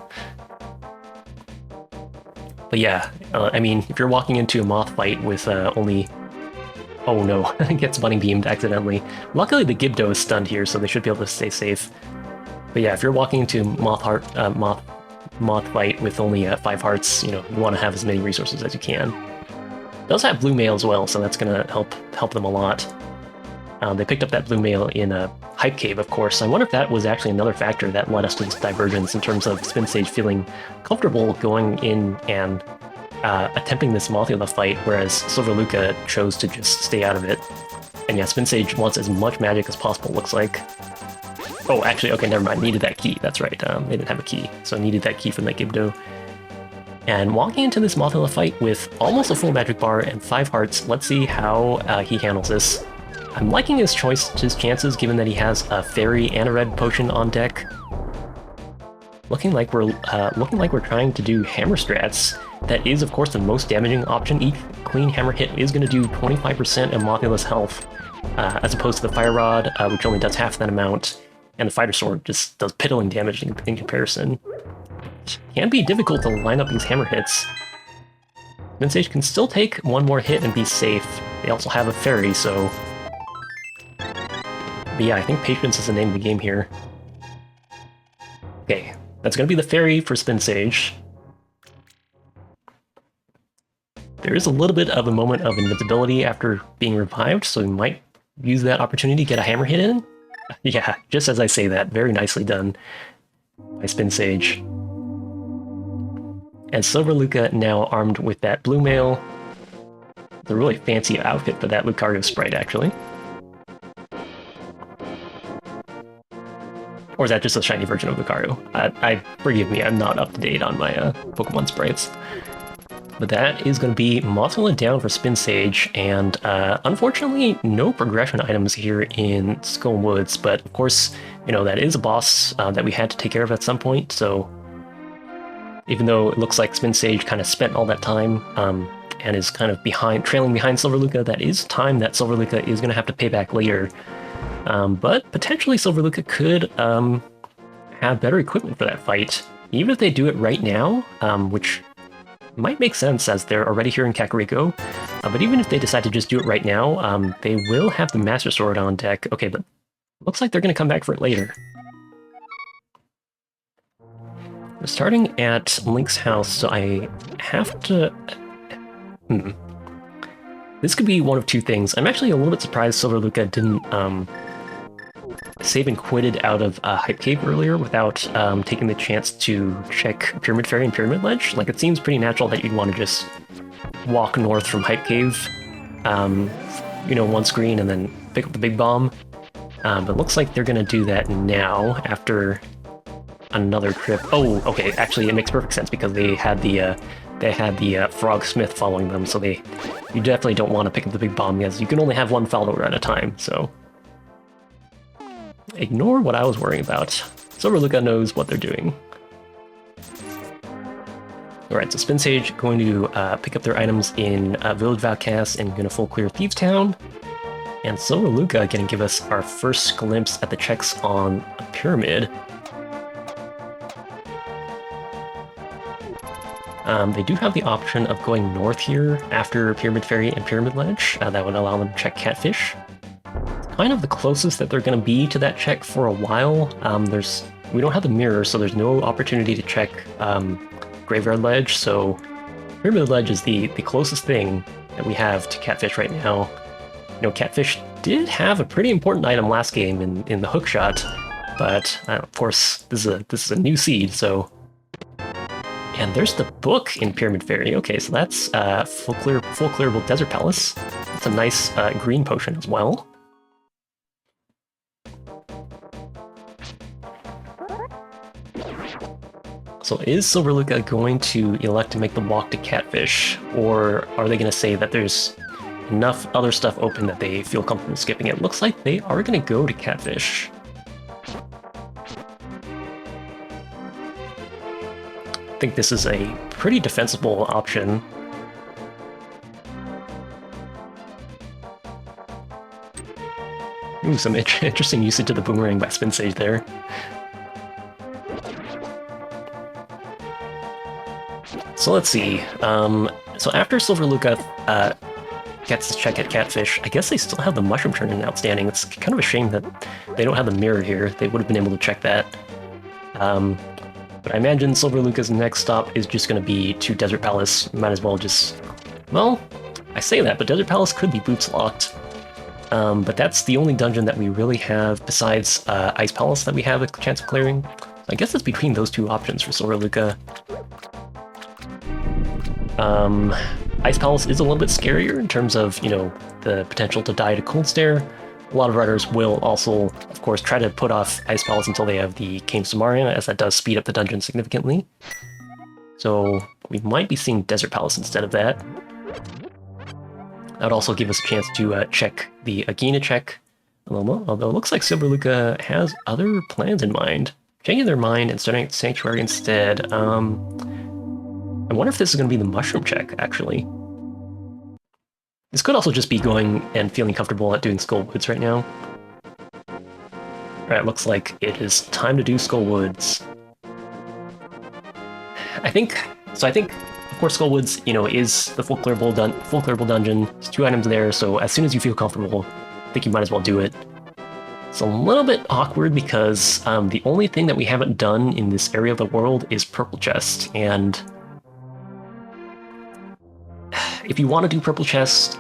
But yeah, I mean, if you're walking into a moth fight with only... Oh no, gets bunny beamed accidentally. Luckily the Gypto is stunned here, so they should be able to stay safe. But yeah, if you're walking into a moth fight with only 5 hearts, you want to have as many resources as you can. Does have blue mail as well, so that's gonna help them a lot. They picked up that blue mail in a Hype Cave, of course. I wonder if that was actually another factor that led us to this divergence in terms of Spin Sage feeling comfortable going in and attempting this Mothula fight, whereas Silver Luca chose to just stay out of it. And yeah, Spin Sage wants as much magic as possible, looks like. Oh, actually, okay, never mind. Needed that key. That's right. They didn't have a key, so needed that key from that Gypto. And walking into this Mothula fight with almost a full magic bar and 5 hearts, let's see how he handles this. I'm liking his chances, given that he has a fairy and a red potion on deck. Looking like we're trying to do hammer strats. That is, of course, the most damaging option. Each clean hammer hit is going to do 25% of Mothula's health, as opposed to the Fire Rod, which only does half that amount, and the Fighter Sword just does piddling damage in comparison. Can be difficult to line up these hammer hits. Spin Sage can still take one more hit and be safe. They also have a fairy, so... But yeah, I think patience is the name of the game here. Okay, that's gonna be the fairy for Spin Sage. there is a little bit of a moment of invincibility after being revived, so we might use that opportunity to get a hammer hit in. Yeah, just as I say that, very nicely done by Spin Sage. And Silver Luca now armed with that blue mail. It's a really fancy outfit for that Lucario sprite, actually. Or is that just a shiny version of Lucario? Forgive me, I'm not up to date on my Pokemon sprites. But that is going to be Mothula down for Spin Sage, and unfortunately, no progression items here in Skull Woods. But of course, you know, that is a boss that we had to take care of at some point. So even though it looks like Spin Sage kind of spent all that time and is kind of trailing behind Silver Luca, that is time that Silver Luca is going to have to pay back later. But potentially Silver Luca could have better equipment for that fight, even if they do it right now, which might make sense as they're already here in Kakariko. But even if they decide to just do it right now, they will have the Master Sword on deck. Okay, but looks like they're going to come back for it later. We're starting at Link's house, so I have to... This could be one of two things. I'm actually a little bit surprised Silver Luca didn't save and quitted out of Hype Cave earlier without taking the chance to check Pyramid Fairy and Pyramid Ledge. Like, it seems pretty natural that you'd want to just walk north from Hype Cave, you know, one screen and then pick up the Big Bomb. But it looks like they're going to do that now after another trip. Oh, okay, actually it makes perfect sense because they had the Frog Smith following them, so you definitely don't want to pick up the Big Bomb because you can only have one follower at a time, so... Ignore what I was worrying about. Silver Luca knows what they're doing. Alright, so Spin Sage going to pick up their items in Village of Outcasts and going to full clear Thieves Town. And Silver Luca going to give us our first glimpse at the checks on a pyramid. They do have the option of going north here after Pyramid Fairy and Pyramid Ledge. That would allow them to check Catfish. Kind of the closest that they're going to be to that check for a while. We don't have the mirror, so there's no opportunity to check Graveyard Ledge, so Pyramid Ledge is the closest thing that we have to Catfish right now. You know, Catfish did have a pretty important item last game in the hookshot, but of course this is a new seed, so... And there's the book in Pyramid Fairy. Okay, so that's full clearable Desert Palace. That's a nice green potion as well. So is Silver Luca going to elect to make the walk to Catfish, or are they going to say that there's enough other stuff open that they feel comfortable skipping it? Looks like they are going to go to Catfish. I think this is a pretty defensible option. Ooh, some interesting usage of the boomerang by Spin Sage there. So let's see. So after Silver Luca gets to check at Catfish, I guess they still have the Mushroom Turn outstanding. It's kind of a shame that they don't have the mirror here. They would have been able to check that. But I imagine Silver Luca's next stop is just going to be to Desert Palace. Might as well just... Well, I say that, but Desert Palace could be boots locked. But that's the only dungeon that we really have besides Ice Palace that we have a chance of clearing. So I guess it's between those two options for Silver Luca. Ice Palace is a little bit scarier in terms of, you know, the potential to die to Cold Stare. A lot of riders will also, of course, try to put off Ice Palace until they have the Cane Samarian, as that does speed up the dungeon significantly. So we might be seeing Desert Palace instead of that. That would also give us a chance to check the Agina check. Although it looks like Silver Luca has other plans in mind. Changing their mind and starting at Sanctuary instead. I wonder if this is going to be the Mushroom check, actually. This could also just be going and feeling comfortable at doing Skull Woods right now. Alright, looks like it is time to do Skull Woods. I think, of course, Skull Woods, you know, is the full clearable dungeon. There's 2 items there, so as soon as you feel comfortable, I think you might as well do it. It's a little bit awkward because the only thing that we haven't done in this area of the world is Purple Chest, and if you want to do purple chest,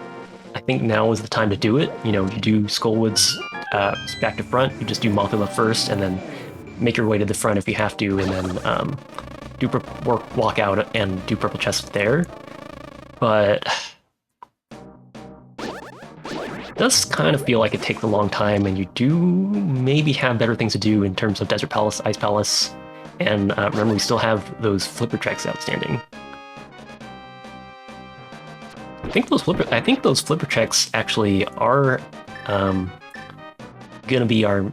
I think now is the time to do it. You know, you do Skullwoods back to front, you just do Mothula first, and then make your way to the front if you have to, and then walk out and do purple chest there. But it does kind of feel like it takes a long time, and you do maybe have better things to do in terms of Desert Palace, Ice Palace, and remember we still have those flipper tracks outstanding. I think those flipper checks actually are gonna be our,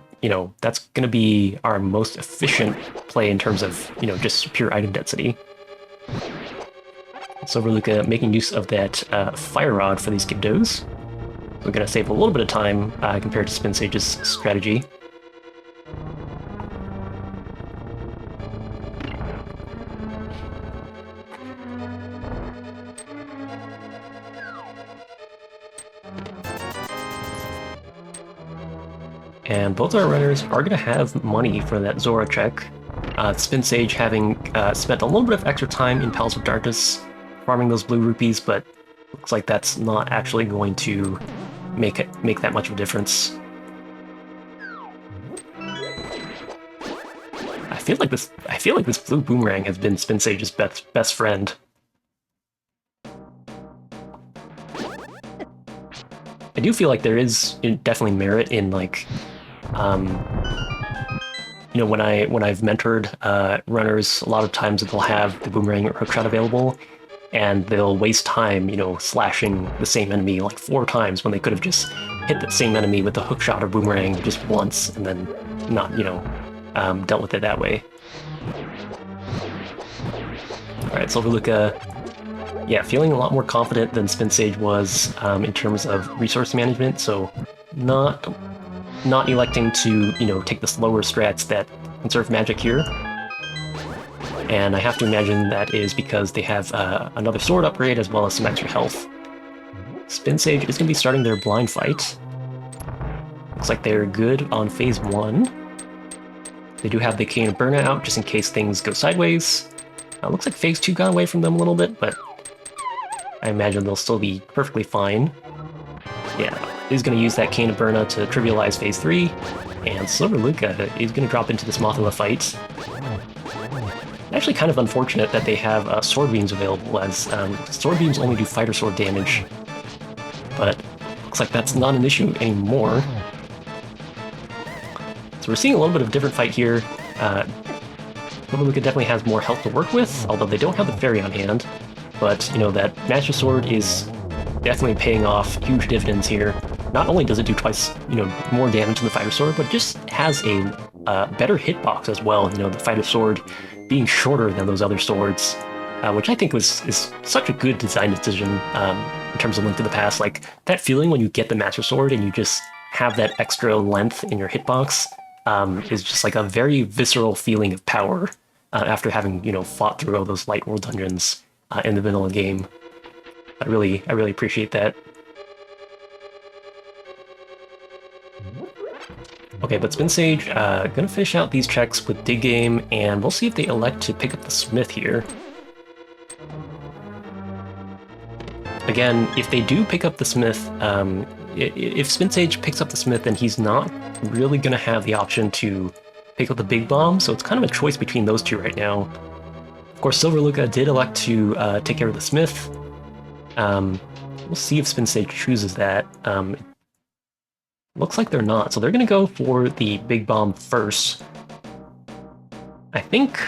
that's gonna be our most efficient play in terms of, just pure item density. Silverluca making use of that Fire Rod for these Gibdos. We're gonna save a little bit of time compared to Spin Sage's strategy. And both our runners are going to have money for that Zora check. Spin Sage having spent a little bit of extra time in Palace of Darkness farming those blue rupees, but looks like that's not actually going to make that much of a difference. I feel like this blue boomerang has been Spin Sage's best friend. I do feel like there is definitely merit in like, when I've mentored runners, a lot of times they'll have the boomerang or hookshot available, and they'll waste time, slashing the same enemy like 4 times when they could have just hit the same enemy with the hookshot or boomerang just once, and then not, dealt with it that way. All right, Silverluca. Yeah, feeling a lot more confident than Spin Sage was in terms of resource management, so not electing to, take the slower strats that conserve magic here. And I have to imagine that is because they have another sword upgrade as well as some extra health. Spin Sage is going to be starting their blind fight. Looks like they're good on phase 1. They do have the Cane of Burna out just in case things go sideways. Looks like phase 2 got away from them a little bit, but I imagine they'll still be perfectly fine. Yeah, he's going to use that Cane of Burna to trivialize phase 3, and Silverluca is going to drop into this Mothula fight. Actually kind of unfortunate that they have Sword Beams available, as Sword Beams only do Fighter Sword damage, but looks like that's not an issue anymore. So we're seeing a little bit of a different fight here. Silverluca definitely has more health to work with, although they don't have the Fairy on hand. But, that Master Sword is definitely paying off huge dividends here. Not only does it do twice, more damage than the Fighter Sword, but it just has a better hitbox as well. The Fighter Sword being shorter than those other swords, which I think is such a good design decision in terms of Link to the Past. Like, that feeling when you get the Master Sword and you just have that extra length in your hitbox is just like a very visceral feeling of power after having, fought through all those Light World dungeons in the vanilla game. I really appreciate that. Okay, but Spin Sage gonna finish out these checks with Dig Game, and we'll see if they elect to pick up the Smith here. Again, if they do pick up the Smith, if Spin Sage picks up the Smith, then he's not really gonna have the option to pick up the Big Bomb, so it's kind of a choice between those two right now. Of course, Silverluca did elect to take care of the Smith. We'll see if Spin Sage chooses that. Looks like they're not, so they're going to go for the Big Bomb first. I think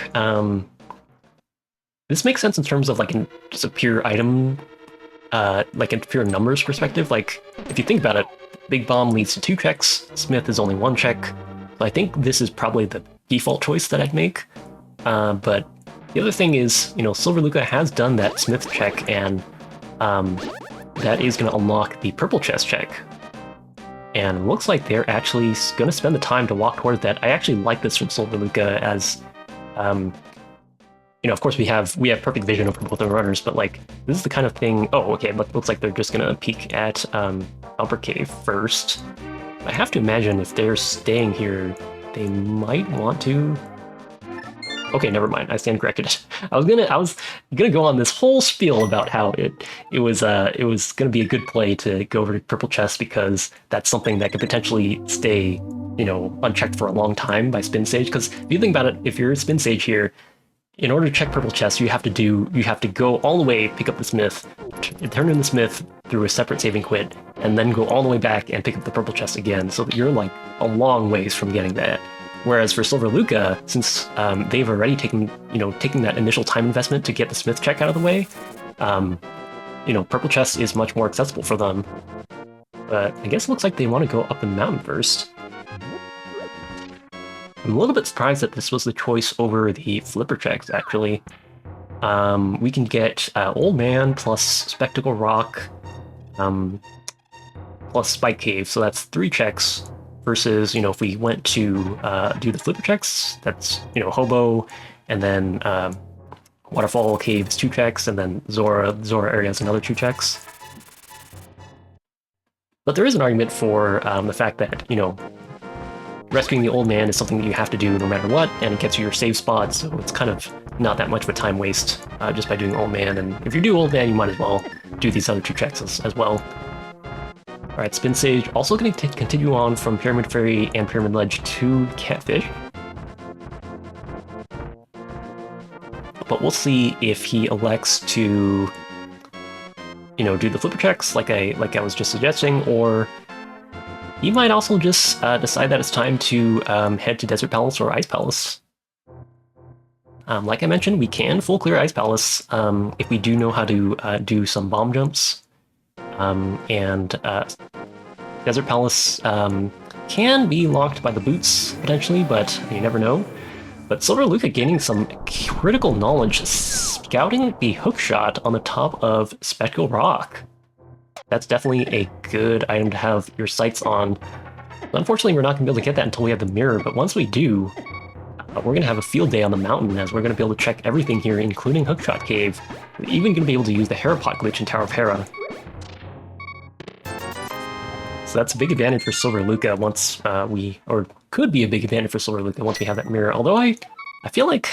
this makes sense in terms of like just a pure item, like in pure numbers perspective. Like, if you think about it, Big Bomb leads to 2 checks, Smith is only 1 check. So I think this is probably the default choice that I'd make. But the other thing is, Silverluca has done that Smith check, and that is going to unlock the purple chest check. And looks like they're actually going to spend the time to walk towards that. I actually like this from Silverluca as, of course we have perfect vision over both the runners, but like, this is the kind of thing. Oh, okay, looks like they're just going to peek at Bumper Cave first. I have to imagine if they're staying here, they might want to Okay, never mind. I stand corrected. I was gonna go on this whole spiel about how it was gonna be a good play to go over to purple chest because that's something that could potentially stay, unchecked for a long time by spin sage. Because if you think about it, if you're spin sage here, in order to check purple chest, you have to go all the way, pick up the smith, turn in the smith through a separate saving quit, and then go all the way back and pick up the purple chest again. So that you're like a long ways from getting that. Whereas for Silver Luca, since they've already taken that initial time investment to get the smith check out of the way, purple chest is much more accessible for them. But I guess it looks like they want to go up the mountain first. I'm a little bit surprised that this was the choice over the flipper checks, actually. We can get Old Man plus Spectacle Rock plus Spike Cave, so that's 3 checks. Versus, if we went to do the flipper checks, that's, Hobo, and then Waterfall Cave is 2 checks, and then Zora area is another 2 checks. But there is an argument for the fact that, rescuing the Old Man is something that you have to do no matter what, and it gets you your save spot, so it's kind of not that much of a time waste just by doing Old Man, and if you do Old Man, you might as well do these other 2 checks as well. Alright, Spin Sage also going to continue on from Pyramid Fairy and Pyramid Ledge to Catfish. But we'll see if he elects to, do the flipper checks like I was just suggesting, or he might also just decide that it's time to head to Desert Palace or Ice Palace. Like I mentioned, we can full clear Ice Palace if we do know how to do some bomb jumps. Desert Palace can be locked by the boots, potentially, but you never know. But Silver Luca gaining some critical knowledge, scouting the hookshot on the top of Spectacle Rock. That's definitely a good item to have your sights on. Unfortunately, we're not going to be able to get that until we have the mirror, but once we do, we're going to have a field day on the mountain, as we're going to be able to check everything here, including Hookshot Cave. We're even going to be able to use the Hera Pot glitch in Tower of Hera. So that's a big advantage for Silver Luca once could be a big advantage for Silver Luca once we have that mirror. Although I feel like,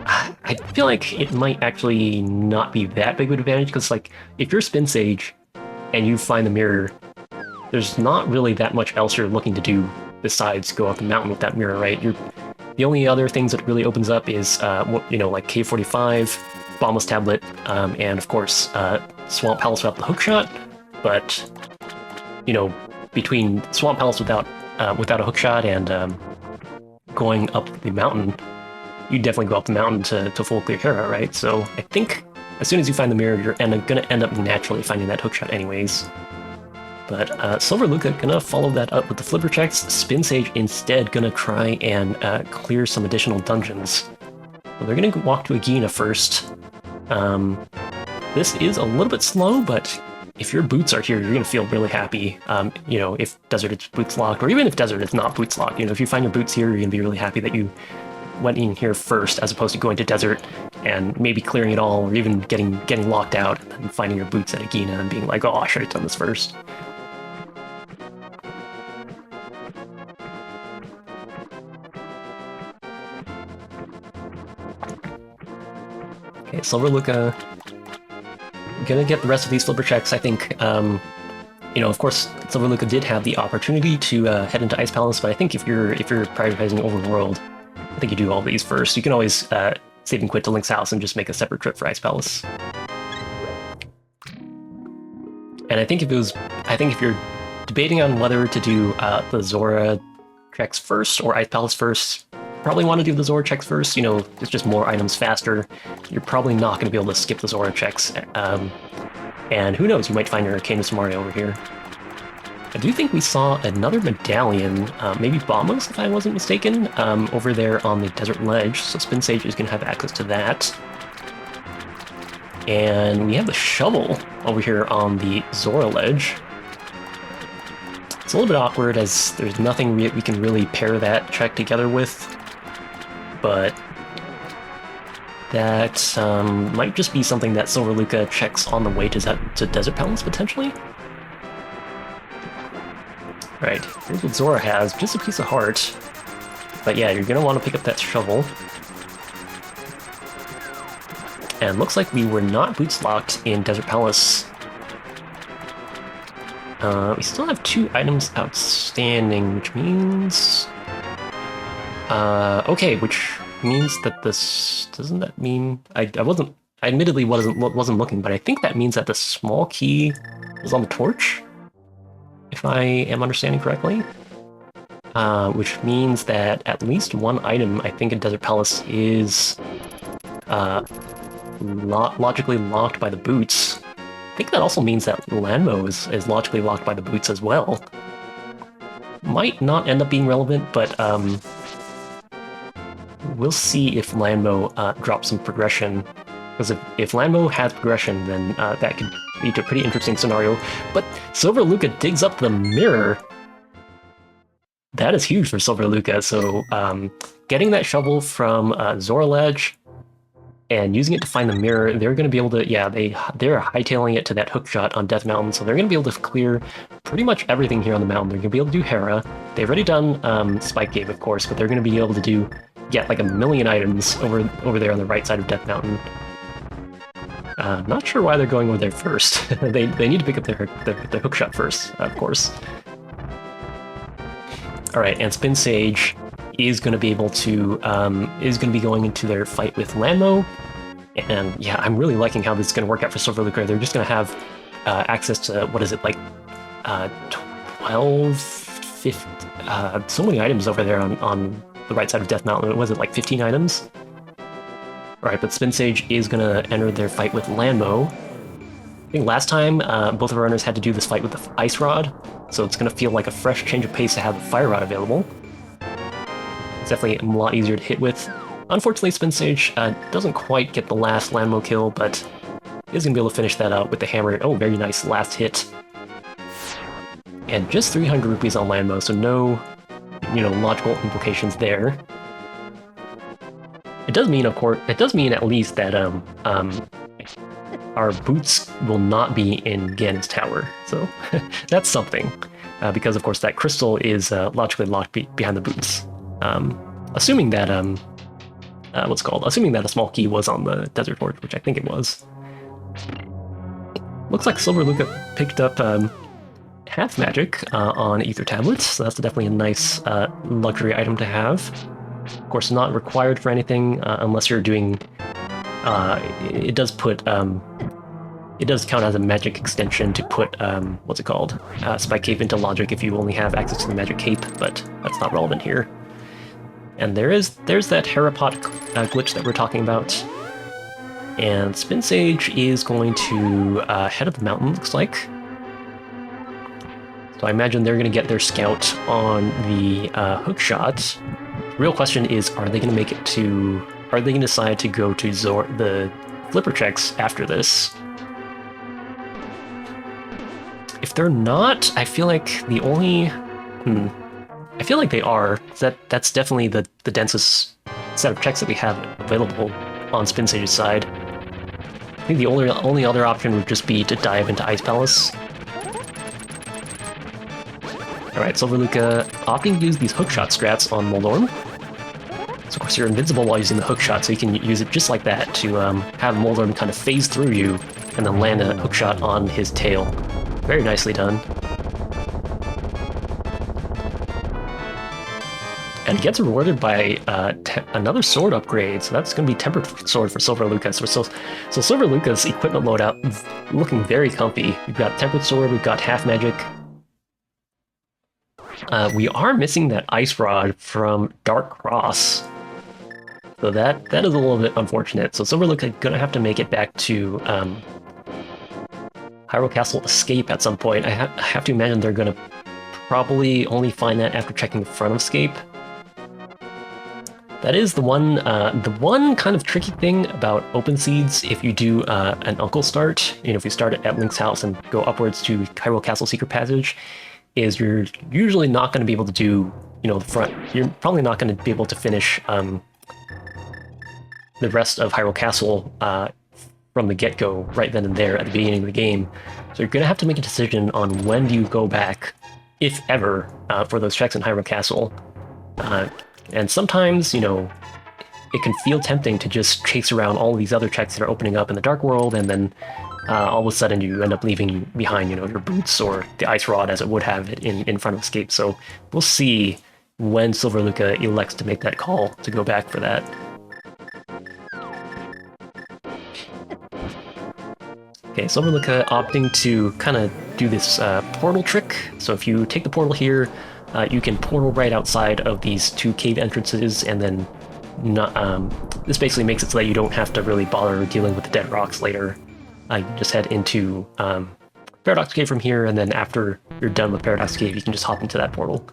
I feel like it might actually not be that big of an advantage, because like, if you're Spin Sage and you find the mirror, there's not really that much else you're looking to do besides go up the mountain with that mirror, right? The only other things that really opens up is, like Cave 45, Bombless Tablet, and of course, Swamp Palace without the hookshot. But, between Swamp Palace without a hookshot and going up the mountain, you definitely go up the mountain to full clear Hera, right? So I think as soon as you find the mirror, you're going to end up naturally finding that hookshot anyways. But Silver Luca gonna follow that up with the flipper checks. Spin Sage instead gonna try and clear some additional dungeons. So they're gonna walk to Agena first. This is a little bit slow, but if your boots are here, you're gonna feel really happy. If Desert is boots locked, or even if Desert is not boots locked, if you find your boots here, you're gonna be really happy that you went in here first, as opposed to going to Desert and maybe clearing it all, or even getting locked out and then finding your boots at Agena and being like, oh, I should have done this first. Okay, Silver Luca gonna get the rest of these flipper checks. I think, of course, Silver Luca did have the opportunity to head into Ice Palace, but I think if you're prioritizing Overworld, I think you do all these first. You can always save and quit to Link's house and just make a separate trip for Ice Palace. And I think if you're debating on whether to do the Zora checks first or Ice Palace first, probably want to do the Zora checks first. It's just more items faster. You're probably not going to be able to skip the Zora checks. And who knows, you might find your Arcanus Mario over here. I do think we saw another medallion, maybe Bombos, if I wasn't mistaken, over there on the Desert Ledge, so Spin Sage is going to have access to that. And we have the shovel over here on the Zora Ledge. It's a little bit awkward, as there's nothing we can really pair that check together with, but that might just be something that Silver Luca checks on the way to Desert Palace, potentially? Right, here's what Zora has, just a piece of heart. But yeah, you're gonna want to pick up that shovel. And looks like we were not boots locked in Desert Palace. We still have 2 items outstanding, which means... okay, which means that this... Doesn't that mean... I admittedly wasn't looking, but I think that means that the small key is on the torch, if I am understanding correctly. Which means that at least 1 item, I think, in Desert Palace is logically locked by the boots. I think that also means that Lanmo is logically locked by the boots as well. Might not end up being relevant, but we'll see if Lanmo drops some progression. Because if Lanmo has progression, then that could lead to a pretty interesting scenario. But Silver Lucca digs up the mirror. That is huge for Silver Lucca. So getting that shovel from Zoralege and using it to find the mirror, they're going to be able to, yeah, they're hightailing it to that hookshot on Death Mountain, so they're going to be able to clear pretty much everything here on the mountain. They're going to be able to do Hera. They've already done Spike Cave, of course, but they're going to be able to do, yeah, like 1,000,000 items over there on the right side of Death Mountain. Not sure why they're going over there first. they need to pick up their hookshot first, of course. All right, and Spin Sage is going to be able to be going into their fight with Lanmo, and yeah, I'm really liking how this is going to work out for Silver Lucca. They're just going to have access to, what is it, like 12, 15, so many items over there on the right side of Death Mountain. Was it like 15 items? All right, but Spin Sage is going to enter their fight with Lanmo. I think last time both of our runners had to do this fight with the Ice Rod, so it's going to feel like a fresh change of pace to have the Fire Rod available. It's definitely a lot easier to hit with. Unfortunately, Spin Sage doesn't quite get the last Lanmo kill, but is going to be able to finish that out with the hammer. Oh, very nice last hit. And just 300 rupees on Lanmo, so no, logical implications there. It does mean, of course, at least that our boots will not be in Ganon's tower, so that's something. Because, of course, that crystal is logically locked behind the boots. Assuming that assuming that a small key was on the Desert Torch, which I think it was. Looks like Silver Lucca picked up half magic on Ether Tablets, so that's definitely a nice luxury item to have. Of course, not required for anything unless you're doing. It does put. It does count as a magic extension to put what's it called? Spike Cape into logic if you only have access to the magic cape, but that's not relevant here. And there's that Herapot glitch that we're talking about. And Spin Sage is going to head up the mountain, looks like. So I imagine they're going to get their scout on the hookshot. The real question is, are they going to make it to... Are they going to decide to go to the flipper checks after this? If they're not, I feel like the only... I feel like they are. That's definitely the densest set of checks that we have available on Spin Sage's side. I think the only other option would just be to dive into Ice Palace. Alright, Silver Lucca opting to use these hookshot strats on Moldorm. So of course you're invincible while using the hookshot, so you can use it just like that to have Moldorm kind of phase through you and then land a hookshot on his tail. Very nicely done. And gets rewarded by another sword upgrade, so that's going to be Tempered Sword for Silver Lucca. So Silver Lucca's equipment loadout is looking very comfy. We've got Tempered Sword, we've got Half Magic. We are missing that Ice Rod from Dark Cross. So that is a little bit unfortunate. So Silver Lucca going to have to make it back to Hyrule Castle Escape at some point. I have to imagine they're going to probably only find that after checking the front of Escape. That is the one kind of tricky thing about Open Seeds. If you do an Uncle start, if you start at Link's house and go upwards to Hyrule Castle Secret Passage, is you're usually not going to be able to do, the front. You're probably not going to be able to finish the rest of Hyrule Castle from the get-go right then and there at the beginning of the game. So you're going to have to make a decision on when do you go back, if ever, for those checks in Hyrule Castle. And sometimes, you know, it can feel tempting to just chase around all of these other checks that are opening up in the Dark World, and then all of a sudden you end up leaving behind, you know, your boots or the ice rod as it would have it in front of Escape. So we'll see when Silver Luca elects to make that call to go back for that. Okay, Silver Luca opting to kind of do this portal trick. So if you take the portal here, you can portal right outside of these two cave entrances, and then this basically makes it so that you don't have to really bother dealing with the dead rocks later. You just head into Paradox Cave from here, and then after you're done with Paradox Cave, you can just hop into that portal.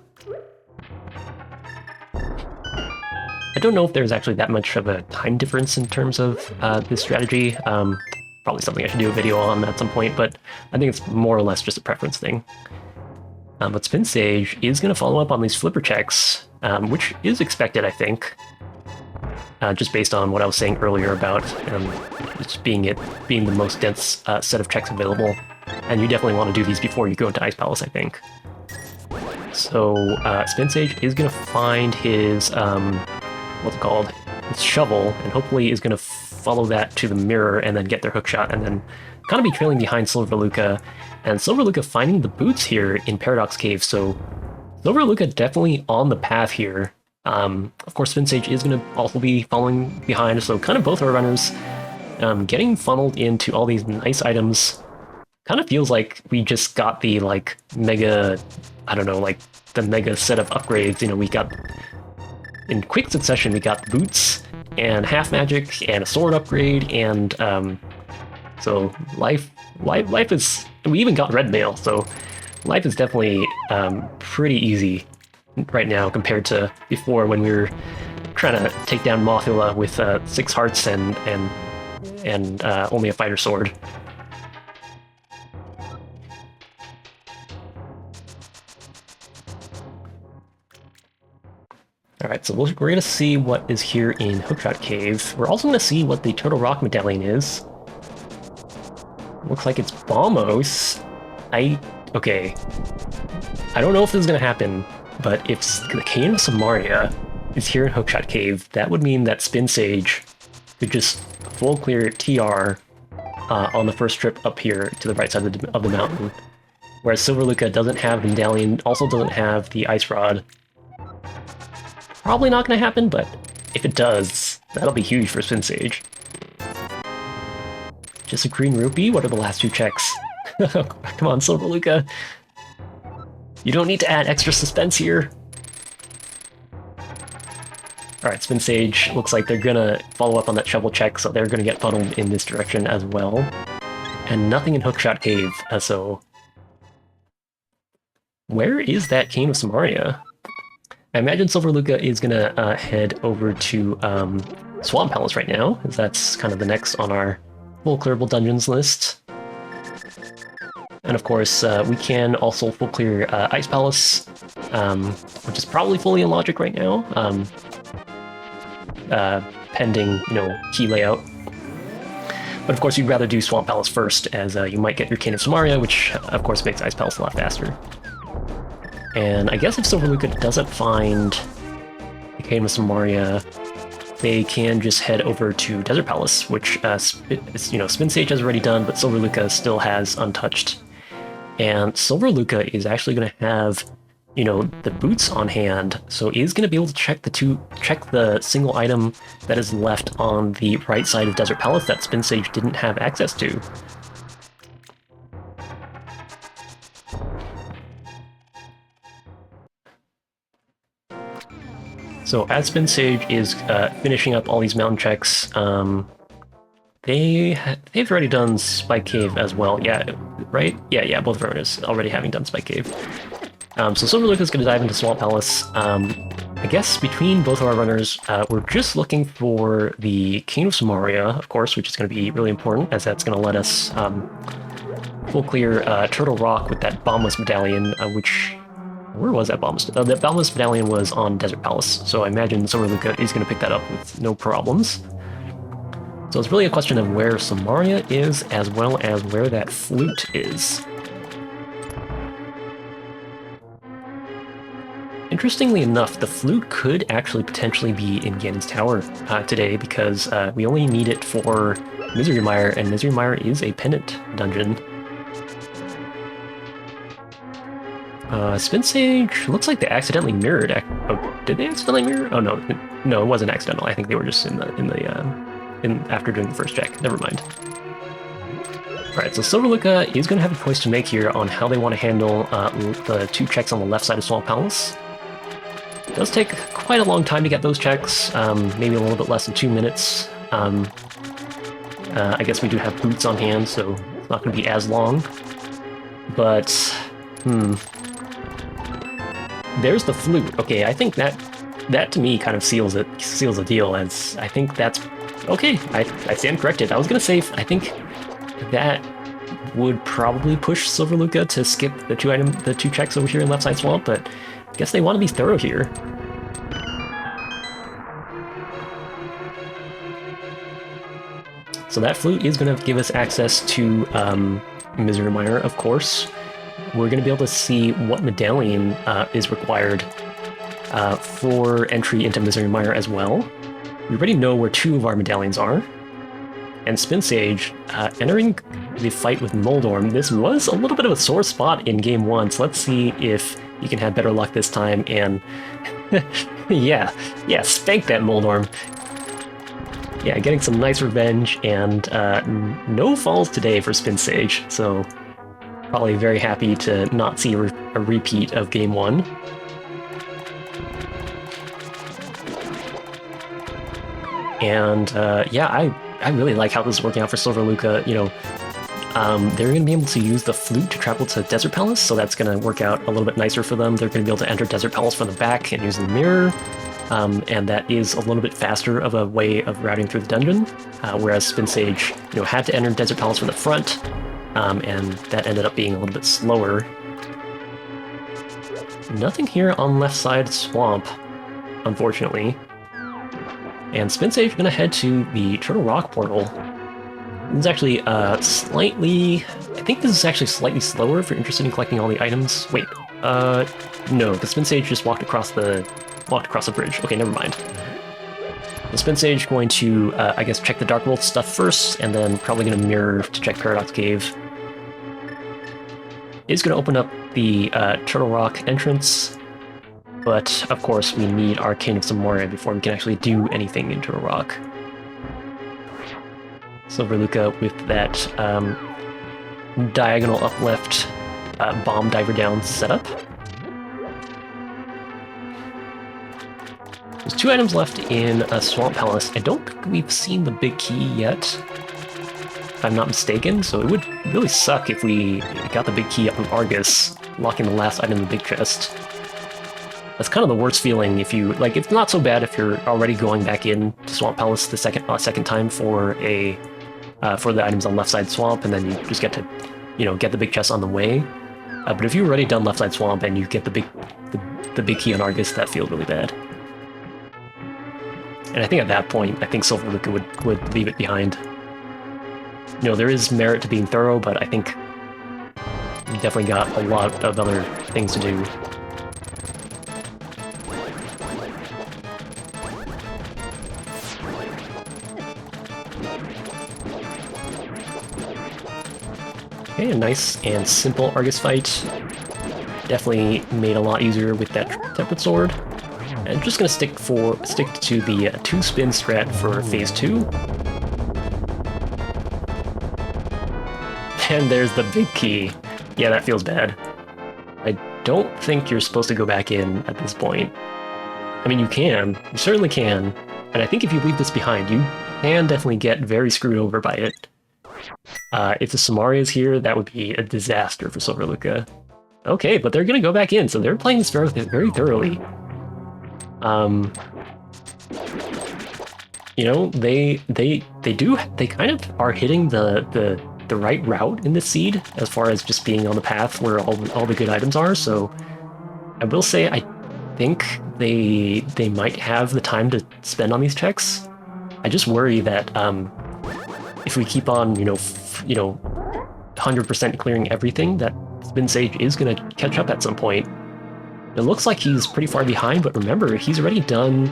I don't know if there's actually that much of a time difference in terms of this strategy. Probably something I should do a video on at some point, but I think it's more or less just a preference thing. But Spin Sage is going to follow up on these flipper checks, which is expected, I think. Just based on what I was saying earlier about just being the most dense set of checks available. And you definitely want to do these before you go into Ice Palace, I think. So Spin Sage is going to find his, what's it called? His shovel, and hopefully is going to follow that to the mirror and then get their hookshot, and then kind of be trailing behind Silver Luca. And Silver Luca finding the boots here in Paradox Cave, so Silver Luca definitely on the path here. Of course, Spin Sage is going to also be following behind, so kind of both our runners getting funneled into all these nice items. Kind of feels like we just got the, like, mega, I don't know, like, the mega set of upgrades. You know, we got, in quick succession, we got boots, and half magic, and a sword upgrade, and, so life is, we even got red mail, so life is definitely pretty easy right now compared to before when we were trying to take down Mothula with 6 hearts and only a fighter sword. Alright, so we're going to see what is here in Hookshot Cave. We're also going to see what the Turtle Rock Medallion is. Looks like it's Bombos. Okay. I don't know if this is going to happen, but if the Cane of Samaria is here in Hookshot Cave, that would mean that Spin Sage could just full clear TR on the first trip up here to the right side of the mountain. Whereas Silver Luca doesn't have the medallion, also doesn't have the ice rod. Probably not going to happen, but if it does, that'll be huge for Spin Sage. Just a green rupee? What are the last 2 checks? Come on, Silver Luca. You don't need to add extra suspense here. Alright, Spin Sage looks like they're gonna follow up on that shovel check, so they're gonna get funneled in this direction as well. And nothing in Hookshot Cave, so... where is that Cane of Samaria? I imagine Silver Luca is gonna head over to Swamp Palace right now, as that's kind of the next on our full clearable dungeons list. And of course, we can also full clear Ice Palace, which is probably fully in logic right now, pending, you know, key layout. But of course, you'd rather do Swamp Palace first, as you might get your Cane of Samaria, which of course makes Ice Palace a lot faster. And I guess if Silver Luca doesn't find the Cane of Samaria, they can just head over to Desert Palace, which Spin Sage has already done, but Silver Luca still has untouched. And Silver Luca is actually going to have, you know, the boots on hand, so he's going to be able to check the single item that is left on the right side of Desert Palace that Spin Sage didn't have access to. So as Spin Sage is finishing up all these mountain checks, they've already done Spike Cave as well. Yeah, right? Yeah, both runners already having done Spike Cave. So Silver Luca's going to dive into Swamp Palace. I guess between both of our runners, we're just looking for the Cane of Samaria, of course, which is going to be really important, as that's going to let us full clear Turtle Rock with that Bombless Medallion, which... where was that Bombless? The Bombless Medallion was on Desert Palace, so I imagine Silver Luca is going to pick that up with no problems. So it's really a question of where Samaria is, as well as where that flute is. interestingly enough, the flute could actually potentially be in Ganon's Tower today because we only need it for Misery Mire, and Misery Mire is a pendant dungeon. Spin Sage looks like they accidentally mirrored. Oh, did they accidentally mirror? Oh no, no, it wasn't accidental. I think they were just in after doing the first check. Never mind. All right, so Silver Lucca is going to have a choice to make here on how they want to handle the 2 checks on the left side of Swamp Palace. It does take quite a long time to get those checks, maybe a little bit less than 2 minutes. I guess we do have boots on hand, so it's not going to be as long. But, there's the flute. Okay, I think that to me kind of seals the deal, as I think that's okay. I stand corrected. I was gonna say I think that would probably push Silver Lucca to skip the 2 checks over here in Left Side Swamp, but I guess they want to be thorough here. So that flute is going to give us access to Misery Mire, of course. We're going to be able to see what medallion is required for entry into Misery Mire as well. We already know where 2 of our medallions are. And Spin Sage, entering the fight with Moldorm, this was a little bit of a sore spot in Game 1, so let's see if you can have better luck this time, and yeah, spank that Moldorm. Yeah, getting some nice revenge, and no falls today for Spin Sage, so probably very happy to not see a repeat of Game 1. And yeah, I really like how this is working out for Silver Lucca. You know, they're going to be able to use the flute to travel to Desert Palace, so that's going to work out a little bit nicer for them. They're going to be able to enter Desert Palace from the back and use the mirror, and that is a little bit faster of a way of routing through the dungeon, whereas Spin Sage, you know, had to enter Desert Palace from the front, and that ended up being a little bit slower. Nothing here on Left Side Swamp, unfortunately. And Spin Sage is going to head to the Turtle Rock portal. This is actually slightly... I think this is actually slightly slower if you're interested in collecting all the items. Wait, no, the Spin Sage just walked across the bridge. Okay, never mind. The Spin Sage is going to, I guess, check the Dark Wolf stuff first, and then probably going to mirror to check Paradox Cave. It's going to open up the Turtle Rock entrance. But, of course, we need Arcane of Somoria before we can actually do anything in Turtle Rock. Silver Lucca with that diagonal uplift bomb diver down setup. There's 2 items left in Swamp Palace. I don't think we've seen the big key yet, if I'm not mistaken, so it would really suck if we got the big key on Argus, locking the last item in the big chest. That's kind of the worst feeling if you, like, it's not so bad if you're already going back in to Swamp Palace the second time for the items on Left Side Swamp, and then you just get to, you know, get the big chest on the way. But if you've already done Left Side Swamp and you get the big key on Argus, that feels really bad. And I think at that point, I think Silver Lucca would leave it behind. You know, there is merit to being thorough, but I think you definitely got a lot of other things to do. Okay, a nice and simple Argus fight. Definitely made a lot easier with that Tempered Sword. And just gonna stick to the 2-spin strat for Phase 2. And there's the big key. Yeah, that feels bad. I don't think you're supposed to go back in at this point. I mean, you certainly can. And I think if you leave this behind, you can definitely get very screwed over by it. If the Somoria is here, that would be a disaster for Silver Lucca. Okay, but they're gonna go back in, so they're playing this very, very thoroughly. You know, they kind of are hitting the right route in this seed as far as just being on the path where all the good items are. So I will say I think they might have the time to spend on these checks. I just worry that if we keep on, you know, 100% clearing everything, that Spin Sage is going to catch up at some point. It looks like he's pretty far behind, but remember, he's already done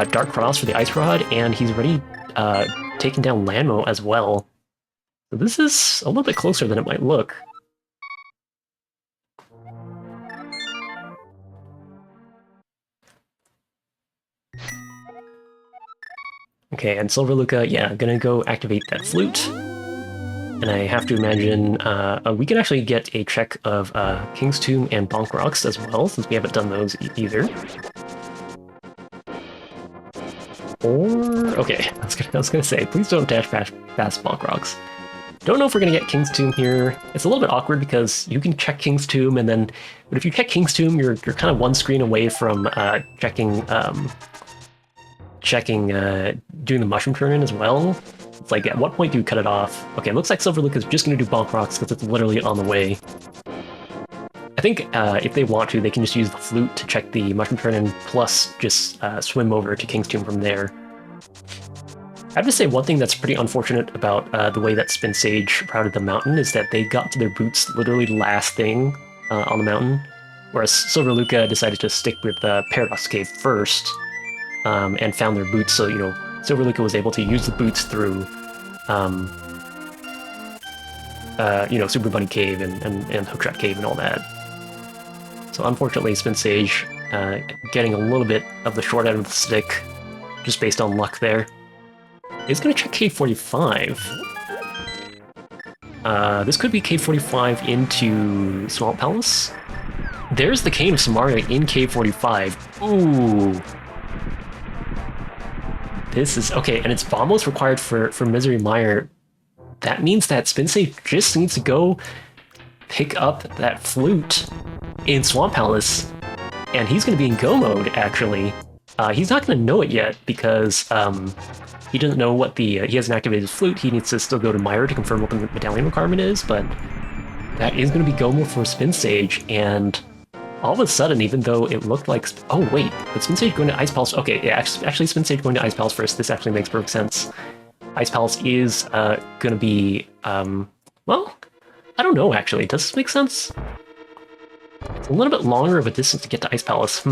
Dark Cross for the Ice Rod, and he's already taken down Lanmo as well. So this is a little bit closer than it might look. Okay, and Silver Lucca, yeah, gonna go activate that flute. And I have to imagine we can actually get a check of King's Tomb and Bonk Rocks as well, since we haven't done those either. Or... okay, I was gonna say, please don't dash past Bonk Rocks. Don't know if we're gonna get King's Tomb here. It's a little bit awkward because you can check King's Tomb and then... but if you check King's Tomb, you're kind of one screen away from checking doing the mushroom turn-in as well. It's like, at what point do you cut it off? Okay, it looks like Silver Lucca's just going to do Bonk Rocks because it's literally on the way. I think if they want to, they can just use the flute to check the mushroom turn-in, plus just swim over to King's Tomb from there. I have to say, one thing that's pretty unfortunate about the way that Spin Sage routed the mountain is that they got to their boots literally last thing on the mountain, whereas Silver Lucca decided to stick with Paradox Cave first, and found their boots, so, you know, Silver Lucca was able to use the boots through, you know, Super Bunny Cave and Hookshot Cave and all that. So unfortunately, Spin Sage getting a little bit of the short end of the stick, just based on luck there. He's going to check Cave 45. This could be Cave 45 into Swamp Palace. There's the Cane of Samaria in Cave 45. Ooh. This is... okay, and it's Bombos required for Misery Mire. That means that Spin Sage just needs to go pick up that flute in Swamp Palace, and he's going to be in Go mode, actually. He's not going to know it yet, because he doesn't know what the... he hasn't activated his flute. He needs to still go to Mire to confirm what the medallion requirement is, but that is going to be Go mode for Spin Sage, and... all of a sudden, even though it looked like... oh, wait, but Spin Sage going to Ice Palace... okay, yeah, actually Spin Sage going to Ice Palace first. This actually makes perfect sense. Ice Palace is going to be... well, I don't know, actually. Does this make sense? It's a little bit longer of a distance to get to Ice Palace.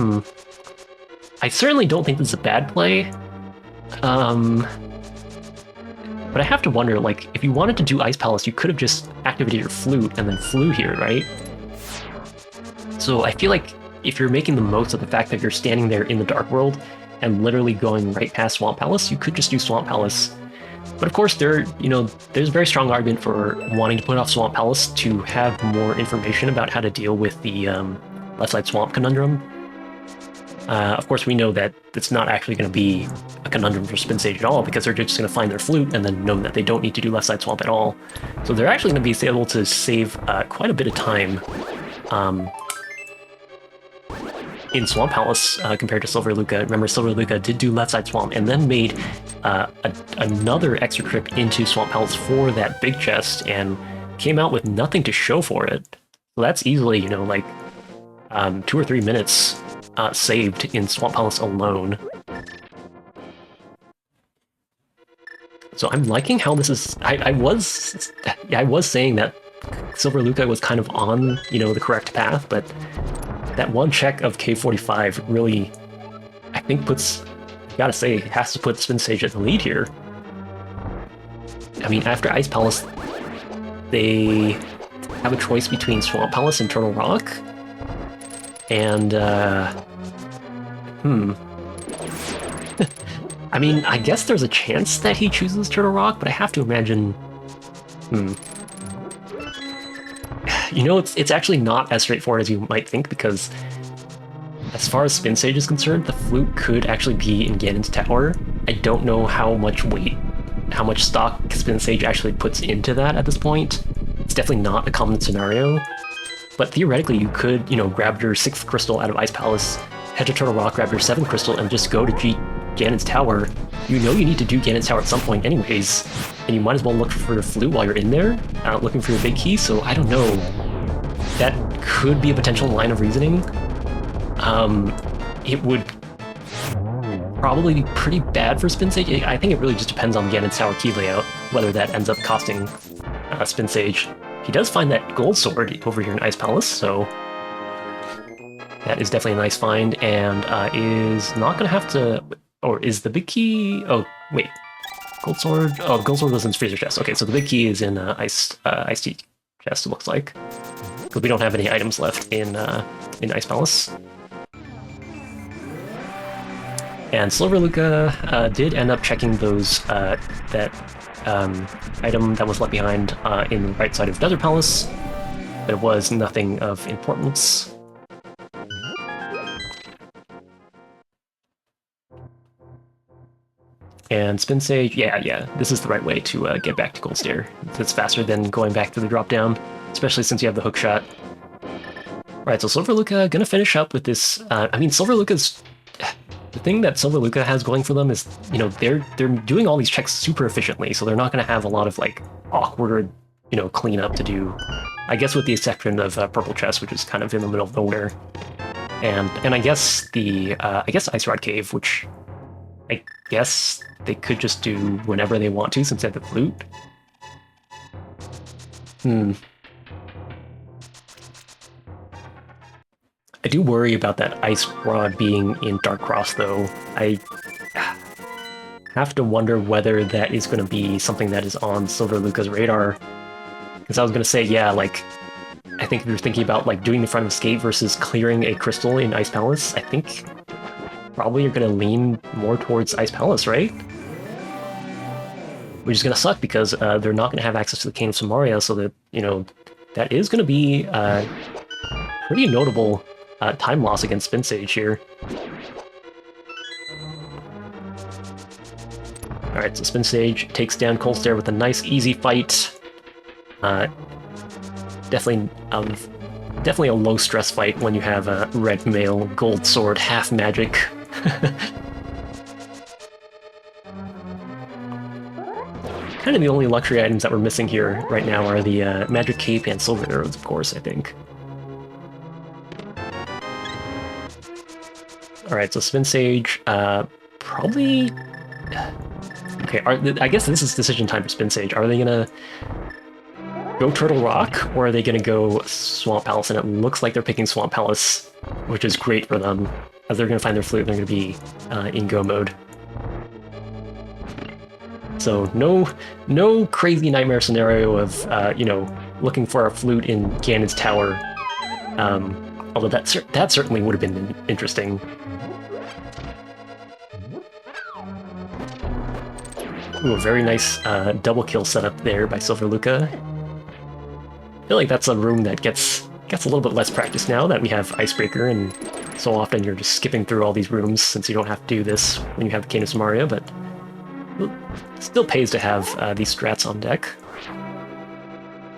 I certainly don't think this is a bad play. But I have to wonder, like, if you wanted to do Ice Palace, you could have just activated your flute and then flew here, right? So I feel like if you're making the most of the fact that you're standing there in the Dark World and literally going right past Swamp Palace, you could just do Swamp Palace. But of course, there's a very strong argument for wanting to put off Swamp Palace to have more information about how to deal with the Left Side Swamp conundrum. Of course, we know that it's not actually going to be a conundrum for Spin Sage at all, because they're just going to find their flute and then know that they don't need to do Left Side Swamp at all. So they're actually going to be able to save quite a bit of time in Swamp Palace compared to Silver Lucca. Remember, Silver Lucca did do Left Side Swamp and then made another extra trip into Swamp Palace for that big chest and came out with nothing to show for it. So that's easily, you know, like 2 or 3 minutes saved in Swamp Palace alone. So I'm liking how this is... I was saying that Silver Lucca was kind of on, you know, the correct path, but that one check of K45 really, I think, puts... gotta say, has to put Spin Sage at the lead here. I mean, after Ice Palace, they have a choice between Swamp Palace and Turtle Rock. And, I mean, I guess there's a chance that he chooses Turtle Rock, but I have to imagine... You know, it's actually not as straightforward as you might think, because as far as Spin Sage is concerned, the flute could actually be in Ganon's Tower. I don't know how much weight, how much stock Spin Sage actually puts into that at this point. It's definitely not a common scenario, but theoretically you could, you know, grab your 6th crystal out of Ice Palace, head to Turtle Rock, grab your 7th crystal, and just go to Ganon's Tower. You know you need to do Ganon's Tower at some point anyways, and you might as well look for the flute while you're in there, looking for your big key, so I don't know. That could be a potential line of reasoning. It would probably be pretty bad for Spin Sage. I think it really just depends on Ganon's Tower key layout, whether that ends up costing Spin Sage. He does find that gold sword over here in Ice Palace, so That is definitely a nice find, and is not gonna have to. Or is the big key? Oh wait, gold sword. Oh, gold sword was in freezer chest. Okay, so the big key is in ice tea chest. It looks like, because we don't have any items left in Ice Palace. And Silver Luca did end up checking those that item that was left behind in the right side of Desert Palace, but it was nothing of importance. And Spin Sage, yeah, this is the right way to get back to Gold Stair. It's faster than going back to the drop down, especially since you have the hook shot. Right, so Silver Luca gonna finish up with this. I mean, Silver Luca's the thing that Silver Luca has going for them is, you know, they're doing all these checks super efficiently, so they're not gonna have a lot of like awkward, you know, cleanup to do. I guess with the exception of Purple Chest, which is kind of in the middle of nowhere, and I guess the Ice Rod Cave, which I guess they could just do whenever they want to since they have the flute. I do worry about that Ice Rod being in Dark Cross, though. I have to wonder whether that is going to be something that is on Silver Luca's radar. Because I was going to say, yeah, like, I think if you're thinking about like doing the front of escape versus clearing a crystal in Ice Palace, I think probably you're going to lean more towards Ice Palace, right? Which is going to suck because they're not going to have access to the Cane of Somaria, so that, you know, that is going to be pretty notable time loss against Spin Sage here. Alright, so Spin Sage takes down Cold Stair with a nice, easy fight. Definitely a low-stress fight when you have a red mail, gold sword, half magic. Kind of the only luxury items that we're missing here right now are the magic cape and silver arrows, of course, I think. Alright, so Spin Sage, probably... Okay, I guess this is decision time for Spin Sage. Are they gonna go Turtle Rock, or are they gonna go Swamp Palace? And it looks like they're picking Swamp Palace, which is great for them, as they're gonna find their flute, they're gonna be in go mode. So no crazy nightmare scenario of, you know, looking for a flute in Ganon's Tower. Although that certainly would have been interesting. Ooh, a very nice double kill setup there by Silver Luca. I feel like that's a room that gets a little bit less practice now that we have Icebreaker, and so often you're just skipping through all these rooms since you don't have to do this when you have the Cane of Somaria, but it still pays to have these strats on deck.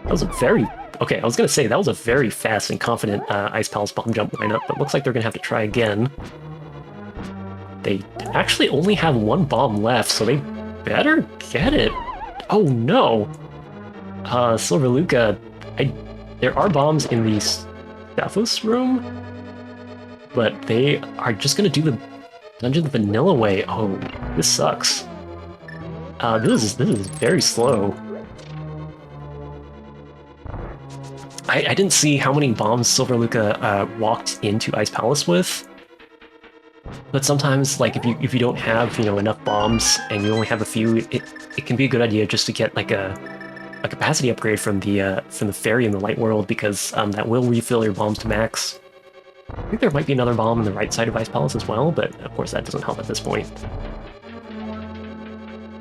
That was a very... Okay, I was gonna say, that was a very fast and confident Ice Palace bomb jump lineup, but looks like they're gonna have to try again. They actually only have one bomb left, so they better get it. Oh no! Silver Luca, there are bombs in the Stalfos room, but they are just gonna do the dungeon the vanilla way. Oh, this sucks. This is very slow. I didn't see how many bombs Silver Luca walked into Ice Palace with, but sometimes, like, if you don't have, you know, enough bombs and you only have a few, it can be a good idea just to get like a capacity upgrade from the ferry in the Light World, because that will refill your bombs to max. I think there might be another bomb on the right side of Ice Palace as well, but of course that doesn't help at this point.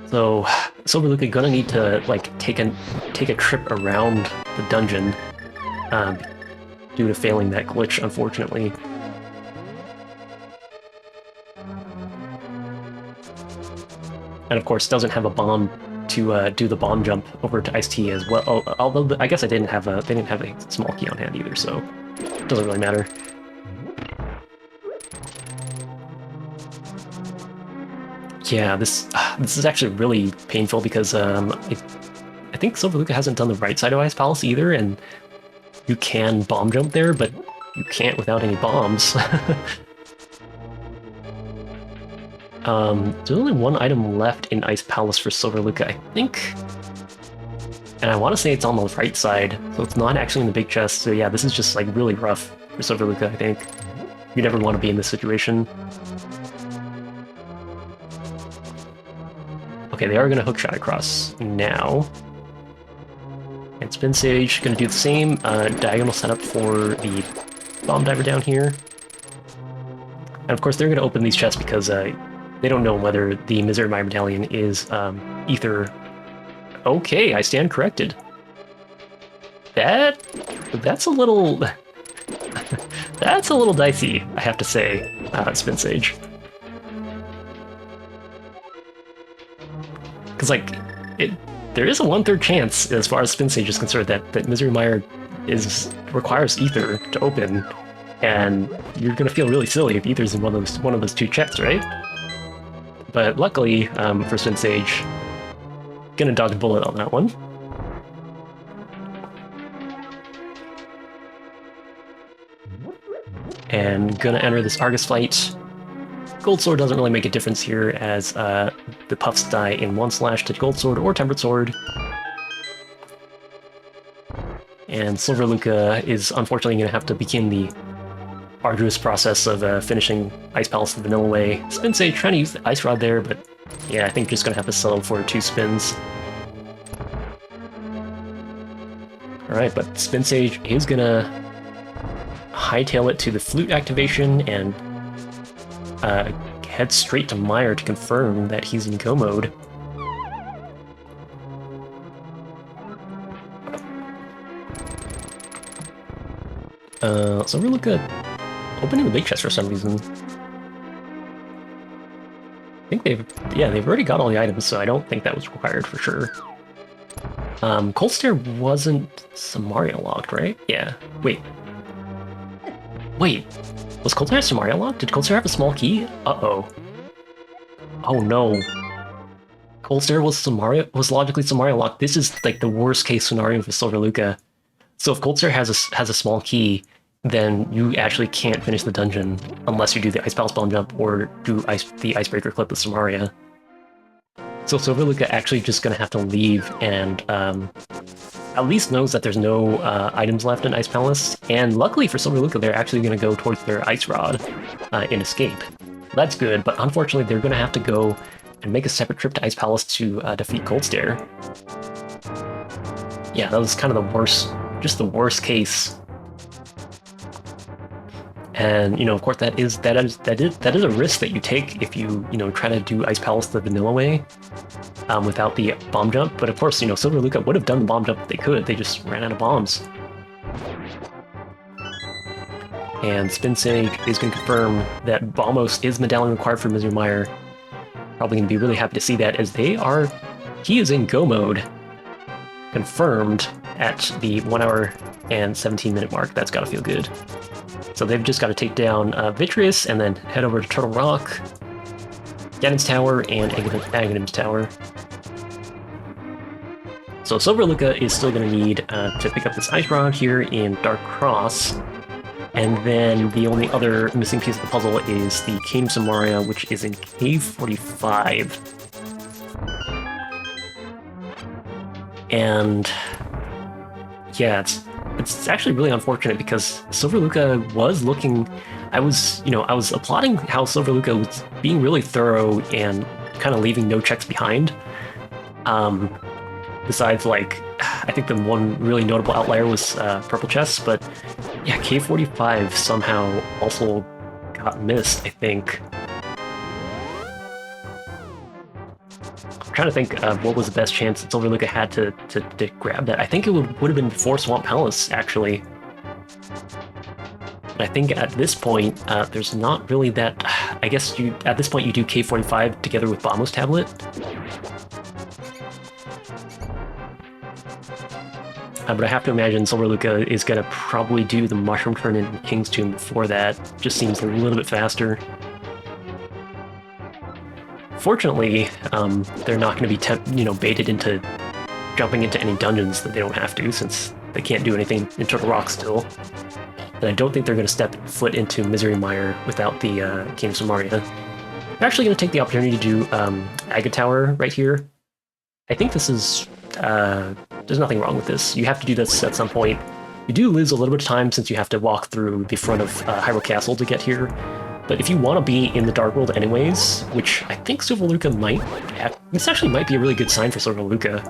So Silver Luca gonna need to like take a trip around the dungeon due to failing that glitch, unfortunately. And of course doesn't have a bomb to do the bomb jump over to Ice Tea as well. Although I guess they didn't have a small key on hand either, so it doesn't really matter. Yeah, this is actually really painful because I think Silver Luca hasn't done the right side of Ice Palace either, and you can bomb jump there, but you can't without any bombs. There's only one item left in Ice Palace for Silver Luca, I think. And I want to say it's on the right side, so it's not actually in the big chest. So yeah, this is just like really rough for Silver Luca, I think. You never want to be in this situation. Okay, they are going to hookshot across now. And Spin Sage going to do the same diagonal setup for the Bomb Diver down here. And of course, they're going to open these chests because they don't know whether the Misery Mire Medallion is Ether. Okay, I stand corrected. That's a little... that's a little dicey, I have to say, Spin Sage. Because, like, there is a 1/3 chance, as far as Spin Sage is concerned, that Misery Mire requires Ether to open, and you're gonna feel really silly if Ether's in one of those two chests, right? But luckily, for Spin Sage, gonna dodge a bullet on that one. And gonna enter this Argus fight. Gold Sword doesn't really make a difference here, as the Puffs die in 1 slash to Gold Sword or Tempered Sword. And Silver Luca is unfortunately going to have to begin the arduous process of finishing Ice Palace the vanilla way. Spin Sage trying to use the Ice Rod there, but yeah, I think just going to have to settle for 2 spins. Alright, but Spin Sage is going to hightail it to the Flute activation and head straight to Mire to confirm that he's in go mode. So we look at opening the big chest for some reason. I think they've already got all the items, so I don't think that was required for sure. Cold Stare wasn't Samaria locked, right? Yeah. Wait, was Cold Stare Samaria locked? Did Cold Stare have a small key? Uh-oh. Oh no. Cold Stare was logically Samaria locked. This is like the worst case scenario for Silver Luca. So if Cold Stare has a small key, then you actually can't finish the dungeon unless you do the Ice Palace Bomb Jump or do the Icebreaker Clip with Samaria. So Silver Luca actually just gonna have to leave and at least knows that there's no items left in Ice Palace, and luckily for Silver Luca, they're actually going to go towards their Ice Rod in Escape. That's good, but unfortunately they're going to have to go and make a separate trip to Ice Palace to defeat Cold Stare. Yeah, that was kind of the worst, just the worst case. And, you know, of course that is a risk that you take if you try to do Ice Palace the vanilla way. Without the bomb jump, but of course, Silver Luca would have done the bomb jump if they could, they just ran out of bombs. And Spin Sage is going to confirm that Bombos is medallion required for Misery Mire. Probably going to be really happy to see that, as he is in go mode, confirmed at the 1 hour and 17 minute mark. That's got to feel good. So they've just got to take down Vitreous and then head over to Turtle Rock, Ganon's Tower, and Aghanim's Tower. So Silver Luca is still going to need to pick up this Ice Rod here in Dark Cross, and then the only other missing piece of the puzzle is the Cane of Samaria, which is in Cave 45. And yeah, it's actually really unfortunate because Silver Luca was looking... I was applauding how Silver Luca was being really thorough and kind of leaving no checks behind. Besides, like, I think the one really notable outlier was Purple Chest, but yeah, K45 somehow also got missed, I think. I'm trying to think of what was the best chance that Silver Luca had to grab that. I think it would have been before Swamp Palace, actually. I think at this point, there's not really that... I guess at this point you do K45 together with Bombos Tablet. But I have to imagine Silver Luca is going to probably do the Mushroom Turn in King's Tomb before that. Just seems a little bit faster. Fortunately, they're not going to be baited into jumping into any dungeons that they don't have to, since they can't do anything in Turtle Rock still. And I don't think they're going to step foot into Misery Mire without the Cane of Samaria. I'm actually going to take the opportunity to do Aga Tower right here. I think this is... there's nothing wrong with this. You have to do this at some point. You do lose a little bit of time since you have to walk through the front of Hyrule Castle to get here. But if you want to be in the Dark World anyways, which I think Silverluca might... This actually might be a really good sign for Silverluca.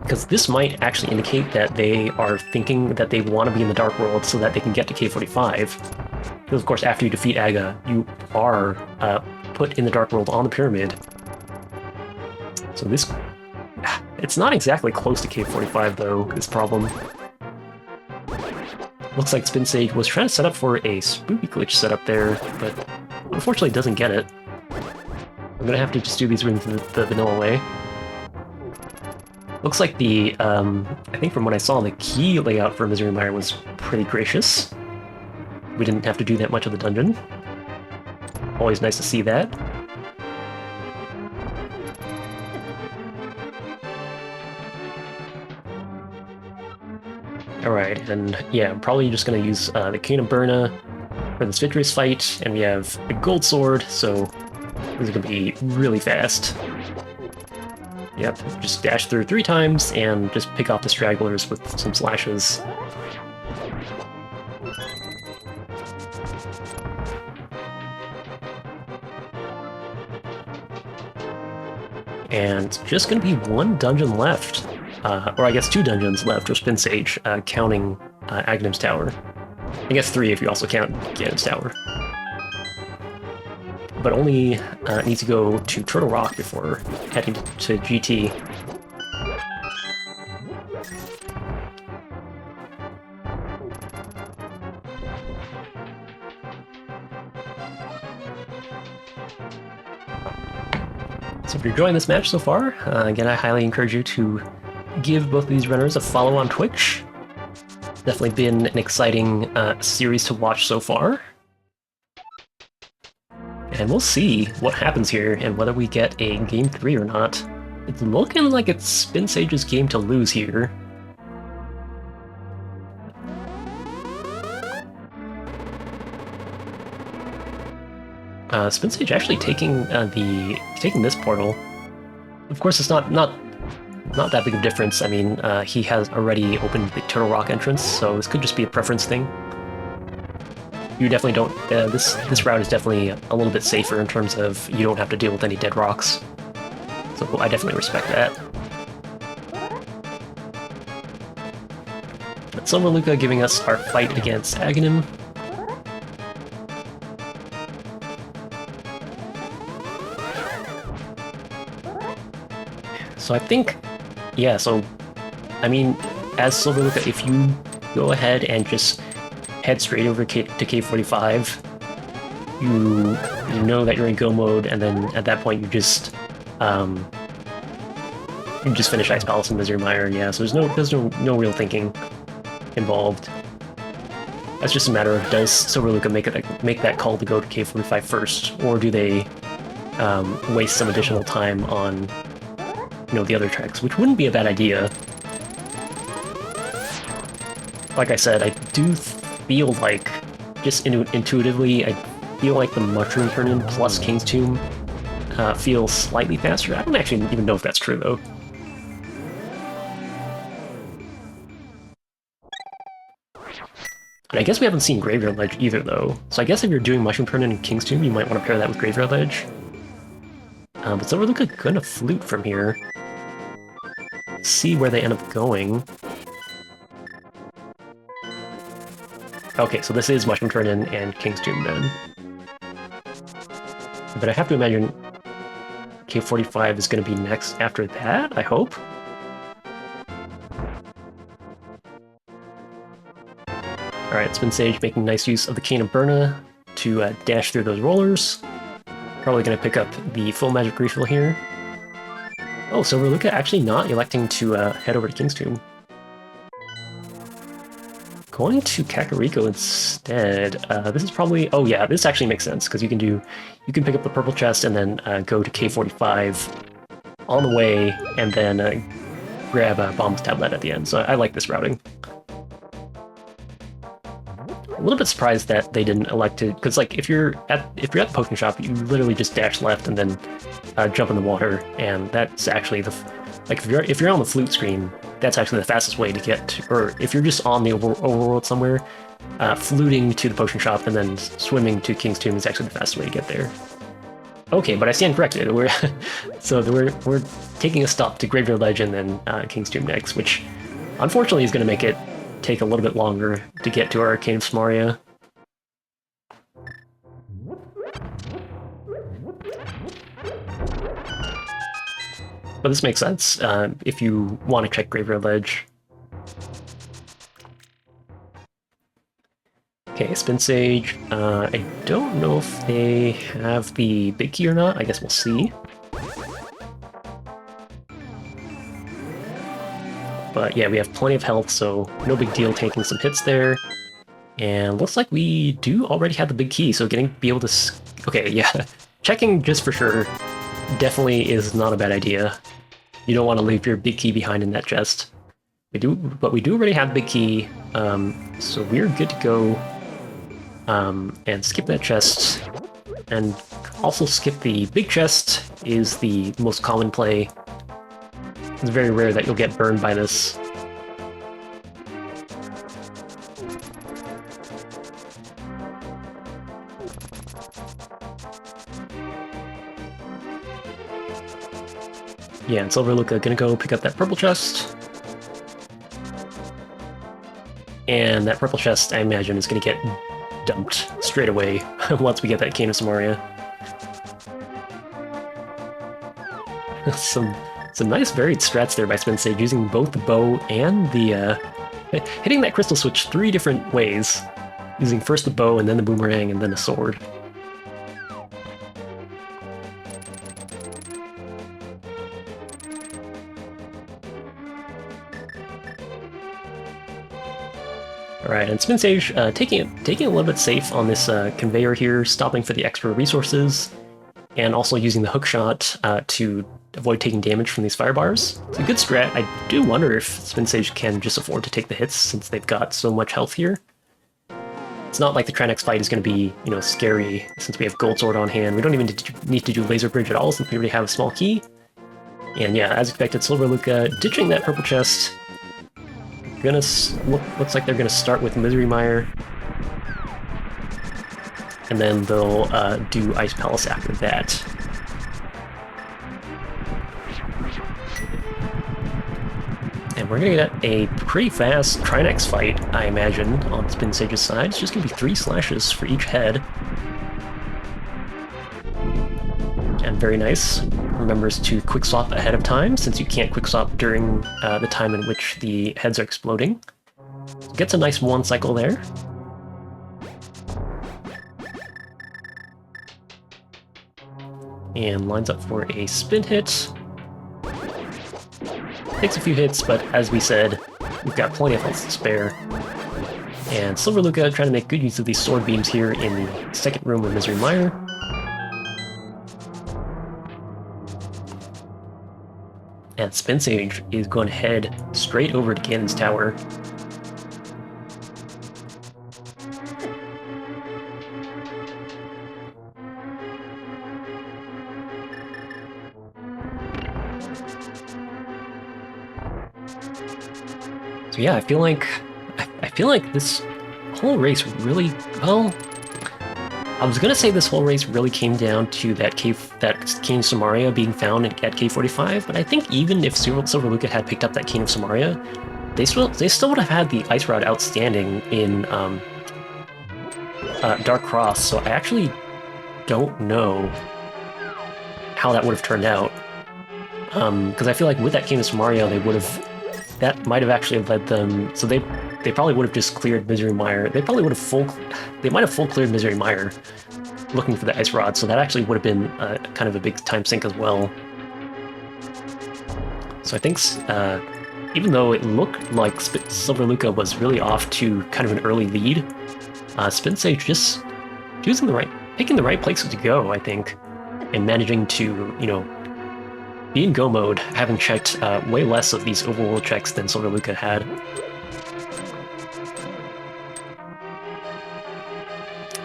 Because this might actually indicate that they are thinking that they want to be in the Dark World so that they can get to K45. Because of course, after you defeat Aga, you are put in the Dark World on the pyramid. So this... It's not exactly close to K45 though, this problem. Looks like Spin Sage was trying to set up for a spooky glitch setup there, but unfortunately doesn't get it. I'm gonna have to just do these rooms the vanilla way. Looks like the, I think from what I saw, the key layout for Misery Mire was pretty gracious. We didn't have to do that much of the dungeon. Always nice to see that. Alright, and yeah, I'm probably just going to use the Cane of Berna for this Victorious fight, and we have a Gold Sword, so this is going to be really fast. Yep, just dash through 3 times and just pick off the stragglers with some slashes. And just going to be 1 dungeon left. Or I guess 2 dungeons left for Spin Sage, counting Aghanim's Tower. I guess 3 if you also count Ganon's Tower. But only needs to go to Turtle Rock before heading to GT. So if you're enjoying this match so far, again, I highly encourage you to give both of these runners a follow on Twitch. Definitely been an exciting series to watch so far. And we'll see what happens here and whether we get a Game 3 or not. It's looking like it's Spin Sage's game to lose here. Spin Sage actually taking this portal. Of course, it's not that big of a difference. I mean, he has already opened the Turtle Rock entrance, so this could just be a preference thing. You definitely don't... this route is definitely a little bit safer in terms of you don't have to deal with any dead rocks. So I definitely respect that. But Silverluca giving us our fight against Aghanim. So I think... Yeah, so... I mean, as Silverluca, if you go ahead and just head straight over to K45, you know that you're in go mode, and then at that point you just finish Ice Palace and Misery Mire. Yeah, so there's no real thinking involved. That's just a matter of, does Silverluca make that call to go to K45 first, or do they waste some additional time on the other tracks, which wouldn't be a bad idea. Like I said, I do feel like, just intuitively, I feel like the Mushroom Turn-In plus King's Tomb feels slightly faster. I don't actually even know if that's true, though. And I guess we haven't seen Graveyard Ledge either, though. So I guess if you're doing Mushroom Turn-In and King's Tomb, you might want to pair that with Graveyard Ledge. But Silverluca gonna flute from here. See where they end up going. Okay, so this is Mushroom Turn-In and King's Tomb then. But I have to imagine K45 is going to be next after that, I hope. Alright, Spin Sage making nice use of the Cane of Berna to dash through those rollers. Probably going to pick up the full magic refill here. Oh, Silverluca actually not electing to head over to King's Tomb. Going to Kakariko instead. This is probably... Oh yeah, this actually makes sense, because you can pick up the purple chest and then go to K45 on the way, and then grab a Bomb's Tablet at the end. So I like this routing. A little bit surprised that they didn't elect to, because like if you're at the potion shop, you literally just dash left and then jump in the water, and that's actually the like if you're on the flute screen, that's actually the fastest way to get to, or if you're just on the overworld somewhere, fluting to the potion shop and then swimming to King's Tomb is actually the fastest way to get there. Okay, but I stand corrected. We're we're taking a stop to Graveyard Ledge and then King's Tomb next, which unfortunately is going to make it take a little bit longer to get to Arcane of Somaria. But this makes sense if you want to check Graveyard Ledge. Okay, Spin Sage. I don't know if they have the big key or not. I guess we'll see. But yeah, we have plenty of health, so no big deal taking some hits there. And looks like we do already have the big key, so be able to... Okay, yeah. Checking just for sure definitely is not a bad idea. You don't want to leave your big key behind in that chest. But we do already have big key, so we're good to go. And skip that chest. And also skip the big chest is the most common play. It's very rare that you'll get burned by this. Yeah, and Silver Luca gonna go pick up that purple chest. And that purple chest, I imagine, is gonna get dumped straight away once we get that Cane of Somaria. Some nice varied strats there by Spin Sage, using both the bow and the... hitting that crystal switch 3 different ways. Using first the bow, and then the boomerang, and then a sword. Alright, and Spin Sage taking it a little bit safe on this conveyor here, stopping for the extra resources, and also using the hookshot to avoid taking damage from these fire bars. It's a good strat. I do wonder if Spin Sage can just afford to take the hits since they've got so much health here. It's not like the Trinex fight is going to be, you know, scary since we have Gold Sword on hand. We don't even need to do Laser Bridge at all since we already have a small key. And yeah, as expected, Silver Luca ditching that purple chest. Looks like they're gonna start with Misery Mire, and then they'll do Ice Palace after that. And we're gonna get a pretty fast Trinex fight, I imagine, on Spin Sage's side. It's just gonna be 3 slashes for each head. And very nice. Remembers to quick swap ahead of time, since you can't quick swap during the time in which the heads are exploding. Gets a nice 1 cycle there. And lines up for a spin hit. Takes a few hits, but as we said, we've got plenty of health to spare. And Silver Luca trying to make good use of these sword beams here in the second room of Misery Mire. And Spin Sage is going to head straight over to Ganon's Tower. So yeah, I feel like this whole race really, well, I was gonna say this whole race really came down to that Cane of Somaria being found at K45, but I think even if Silver Luca had picked up that Cane of Somaria, they still would have had the Ice Rod outstanding in Dark Cross. So I actually don't know how that would have turned out, because I feel like with that Cane of Somaria, that might have actually led them. So they probably would have just cleared Misery Mire. They might have full cleared Misery Mire looking for the Ice Rod, so that actually would have been kind of a big time sink as well. So I think, even though it looked like Silver Luca was really off to kind of an early lead, Spin Sage just picking the right places to go, I think, and managing to, you know, be in go mode, having checked way less of these overworld checks than Silver Luca had.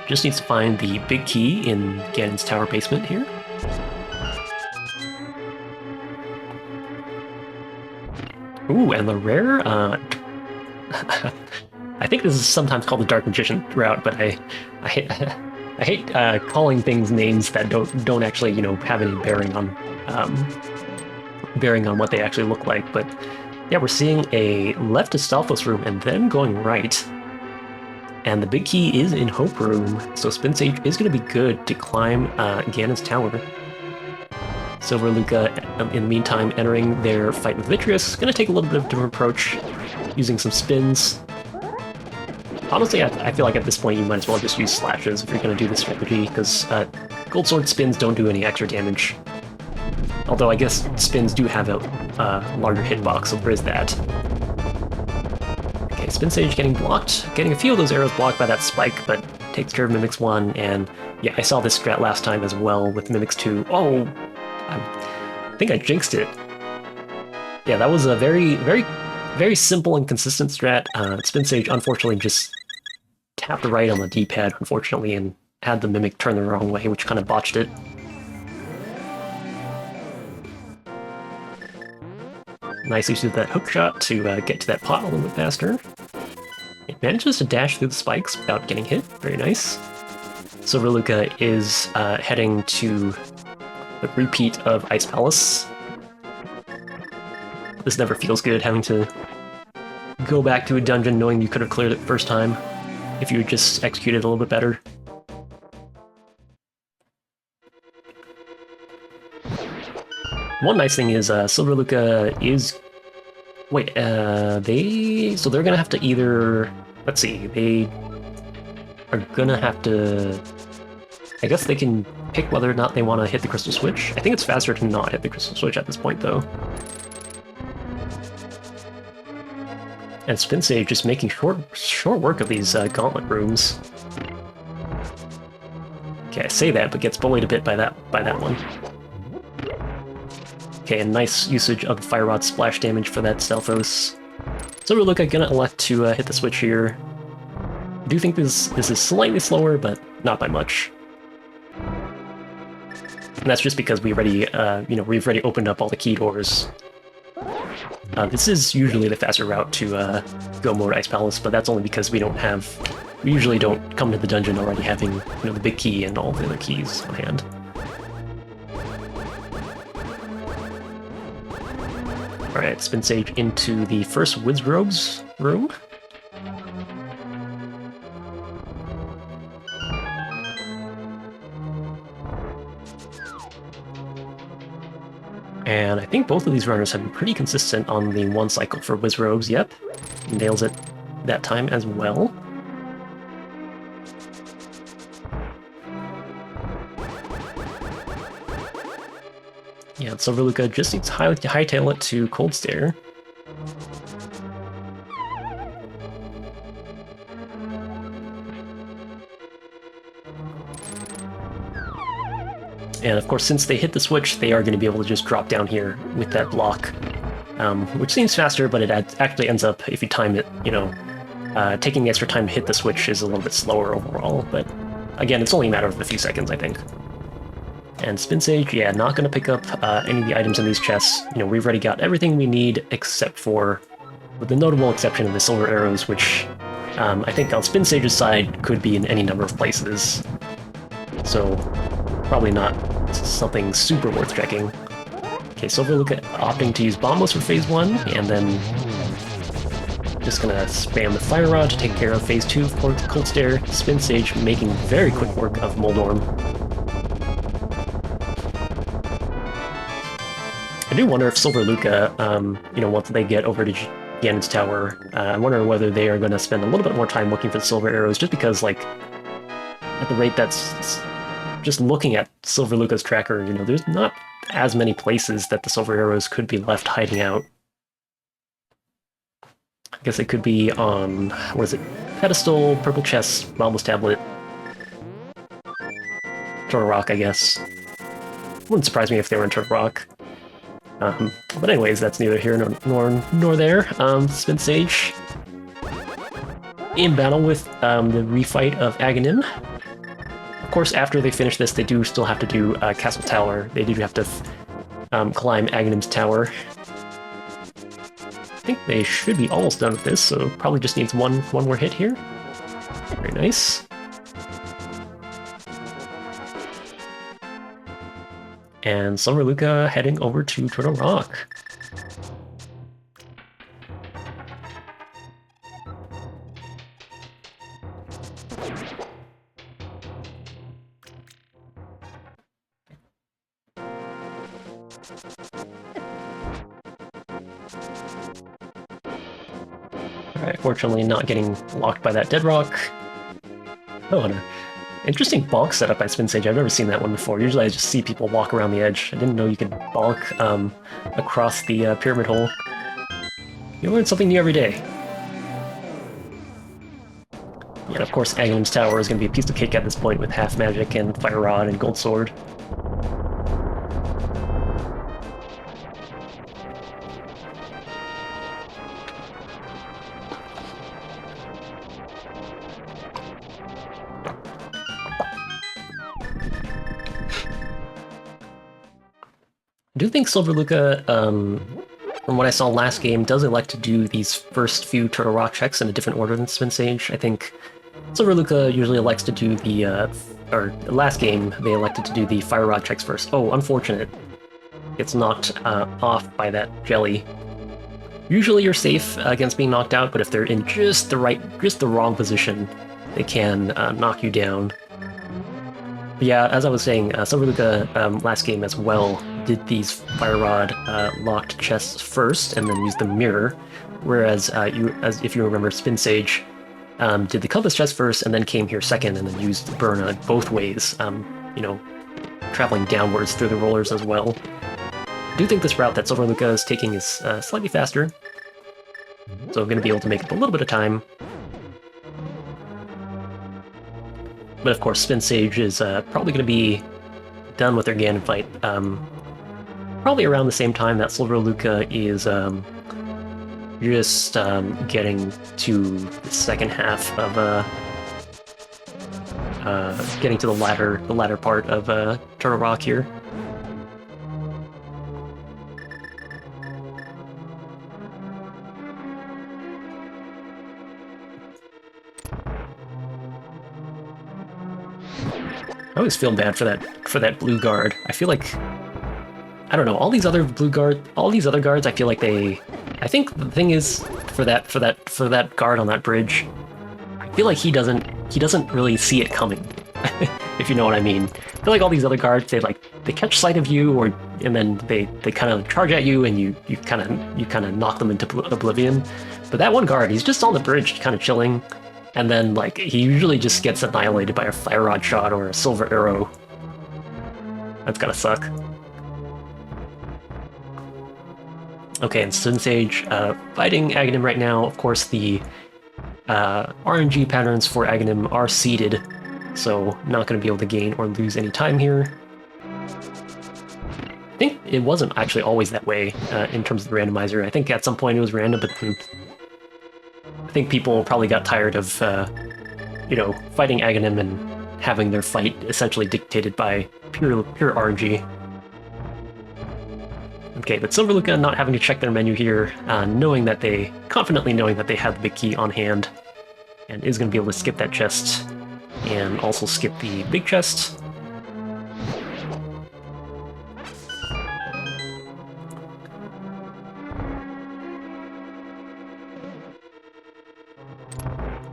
Just needs to find the big key in Ganon's Tower basement here. Ooh, and the rare, I think this is sometimes called the Dark Magician route, but I hate, I hate calling things names that don't actually, you know, have any bearing on what they actually look like. But yeah, we're seeing a left to Stalfos room and then going right. And the big key is in Hope Room, so Spin Sage is going to be good to climb Ganon's tower. Silver Luca, in the meantime, entering their fight with Vitreous. Going to take a little bit of a different approach, using some spins. Honestly, I feel like at this point you might as well just use slashes if you're going to do this strategy, because Gold Sword spins don't do any extra damage. Although I guess spins do have a larger hitbox, so there is that. Okay, Spin Sage getting blocked, getting a few of those arrows blocked by that spike, but takes care of Mimics 1, and yeah, I saw this strat last time as well with Mimics 2. Oh! I think I jinxed it. Yeah, that was a very simple and consistent strat. Spin Sage unfortunately just tapped right on the D-pad, unfortunately, and had the Mimic turn the wrong way, which kind of botched it. Nice use of that hook shot to get to that pot a little bit faster. It manages to dash through the spikes without getting hit. Very nice. Silver Luca is heading to the repeat of Ice Palace. This never feels good, having to go back to a dungeon knowing you could have cleared it first time if you had just executed a little bit better. One nice thing is Silver Luca is... Wait, so they're gonna have to either... Let's see, they are gonna have to... I guess they can pick whether or not they want to hit the Crystal Switch. I think it's faster to not hit the Crystal Switch at this point, though. And Spin Sage just making short work of these gauntlet rooms. Okay, I say that, but gets bullied a bit by that one. Okay, a nice usage of the Fire Rod splash damage for that Stalfos. Silver Luca gonna elect to hit the switch here. I do think this is slightly slower, but not by much. And that's just because we already, we've already opened up all the key doors. This is usually the faster route to go mode Ice Palace, but that's only because we usually don't come to the dungeon already having, the big key and all the other keys on hand. Alright, Spin Sage into the first Wizrobe's room. And I think both of these runners have been pretty consistent on the one cycle for Wizrobes. Yep, nails it that time as well. Yeah, Silver Luca just needs to hightail it to Cold Stare. And of course, since they hit the switch, they are going to be able to just drop down here with that block, which seems faster, but it actually ends up, if you time it, taking the extra time to hit the switch is a little bit slower overall, but again, it's only a matter of a few seconds, I think. And Spin Sage, yeah, not going to pick up any of the items in these chests. We've already got everything we need except for, with the notable exception of the silver arrows, which I think on Spin Sage's side could be in any number of places. So probably not something super worth checking. Okay, Silver Luca opting to use Bombos for Phase 1, and then just gonna spam the Fire Rod to take care of Phase 2 of Cold Stare. Spin Sage making very quick work of Moldorm. I do wonder if Silver Luca, once they get over to Ganon's Tower, I wonder whether they are going to spend a little bit more time looking for the silver arrows, just because, at the rate that's just looking at Silver Luca's tracker, there's not as many places that the silver arrows could be left hiding out. I guess it could be on, what is it, Pedestal, Purple Chest, Bombos Tablet, Turtle Rock, I guess. Wouldn't surprise me if they were in Turtle Rock. But anyways, that's neither here nor there. Spin Sage in battle with the refight of Aghanim. Of course, after they finish this, they do still have to do Castle Tower. They do have to climb Aghanim's tower. think they should be almost done with this, so probably just needs one more hit here. Very nice. And Silverluca heading over to Turtle Rock. Alright, fortunately not getting locked by that dead rock. Oh, and an interesting balk setup by Spin Sage. I've never seen that one before. Usually I just see people walk around the edge. I didn't know you could balk across the pyramid hole. You learn something new every day. And of course Aghanim's Tower is going to be a piece of cake at this point with half magic and Fire Rod and Gold Sword. I do think Silverluca, from what I saw last game, does elect to do these first few Turtle Rock checks in a different order than Spin Sage. I think Silverluca usually elects to do the, or last game, they elected to do the Fire Rod checks first. Oh, unfortunate. It's knocked off by that jelly. Usually you're safe against being knocked out, but if they're in just the wrong position, they can knock you down. But yeah, as I was saying, Silverluca last game as well did these Fire Rod locked chests first and then used the mirror, whereas if you remember, Spin Sage did the Compass chest first and then came here second and then used Burna both ways, you know, traveling downwards through the rollers as well. I do think this route that Silverluca is taking is slightly faster, so I'm going to be able to make up a little bit of time. But of course, Spin Sage is probably going to be done with their Ganon fight probably around the same time that Silverluca is just getting to the second half of getting to the latter part of Turtle Rock here. I always feel bad for that blue guard. I feel like, I don't know, all these other guards, I feel like I think the thing is for that guard on that bridge, I feel like he doesn't really see it coming. If you know what I mean. I feel like all these other guards, they catch sight of you, and then they kind of charge at you, and you kind of knock them into oblivion. But that one guard, he's just on the bridge, kind of chilling. And then, like, he usually just gets annihilated by a Fire Rod shot or a Silver Arrow. That's gotta suck. Okay, and Spin Sage fighting Aghanim right now. Of course, the RNG patterns for Aghanim are seeded, so not going to be able to gain or lose any time here. I think it wasn't actually always that way in terms of the randomizer. I think at some point it was random, but I think people probably got tired of, you know, fighting Aghanim and having their fight essentially dictated by pure RNG. Okay, but Silverluca not having to check their menu here, confidently knowing that they have the big key on hand, and is going to be able to skip that chest, and also skip the big chest.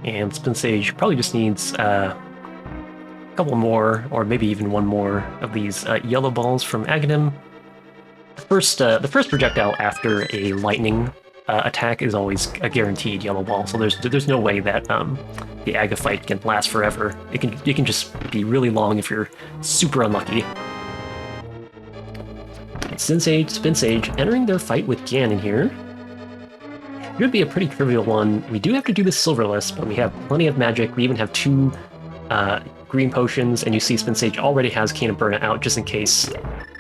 And Spin Sage probably just needs a couple more, or maybe even one more of these yellow balls from Aghanim. The first projectile after a lightning attack is always a guaranteed yellow ball, so there's no way that the Aga fight can last forever. It can just be really long if you're super unlucky. Spin Sage entering their fight with Ganon here. Should be a pretty trivial one. We do have to do this silverless, but we have plenty of magic. We even have 2 green potions, and you see Spin Sage already has Cane of Burna out just in case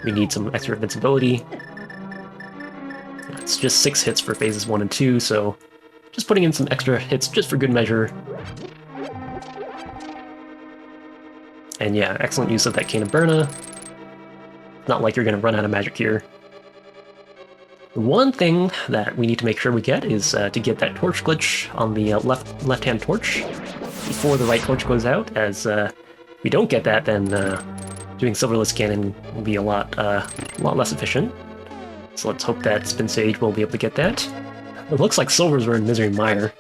we need some extra invincibility. It's just 6 hits for phases 1 and 2, so just putting in some extra hits just for good measure. And yeah, excellent use of that Cane of Burna. Not like you're going to run out of magic here. The one thing that we need to make sure we get is to get that torch glitch on the left-hand torch before the right torch goes out, as if we don't get that, then doing Silverless Ganon will be a lot less efficient. So let's hope that Spin Sage will be able to get that. It looks like Silvers were in Misery Mire.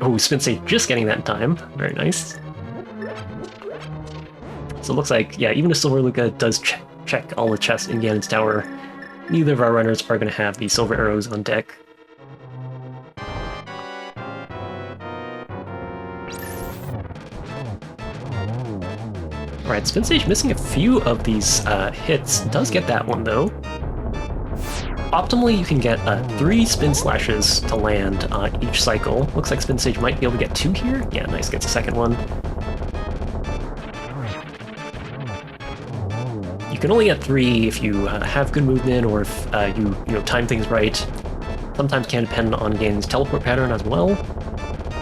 Oh, Spin Sage just getting that in time. Very nice. So it looks like, yeah, even if Silver Lucca does check all the chests in Ganon's Tower, neither of our runners are going to have the silver arrows on deck. Alright, Spin Sage missing a few of these hits. Does get that one, though. Optimally, you can get 3 Spin Slashes to land each cycle. Looks like Spin Sage might be able to get 2 here. Yeah, nice, gets a second one. You can only get 3 if you have good movement or if you time things right. Sometimes can depend on Ganon's teleport pattern as well.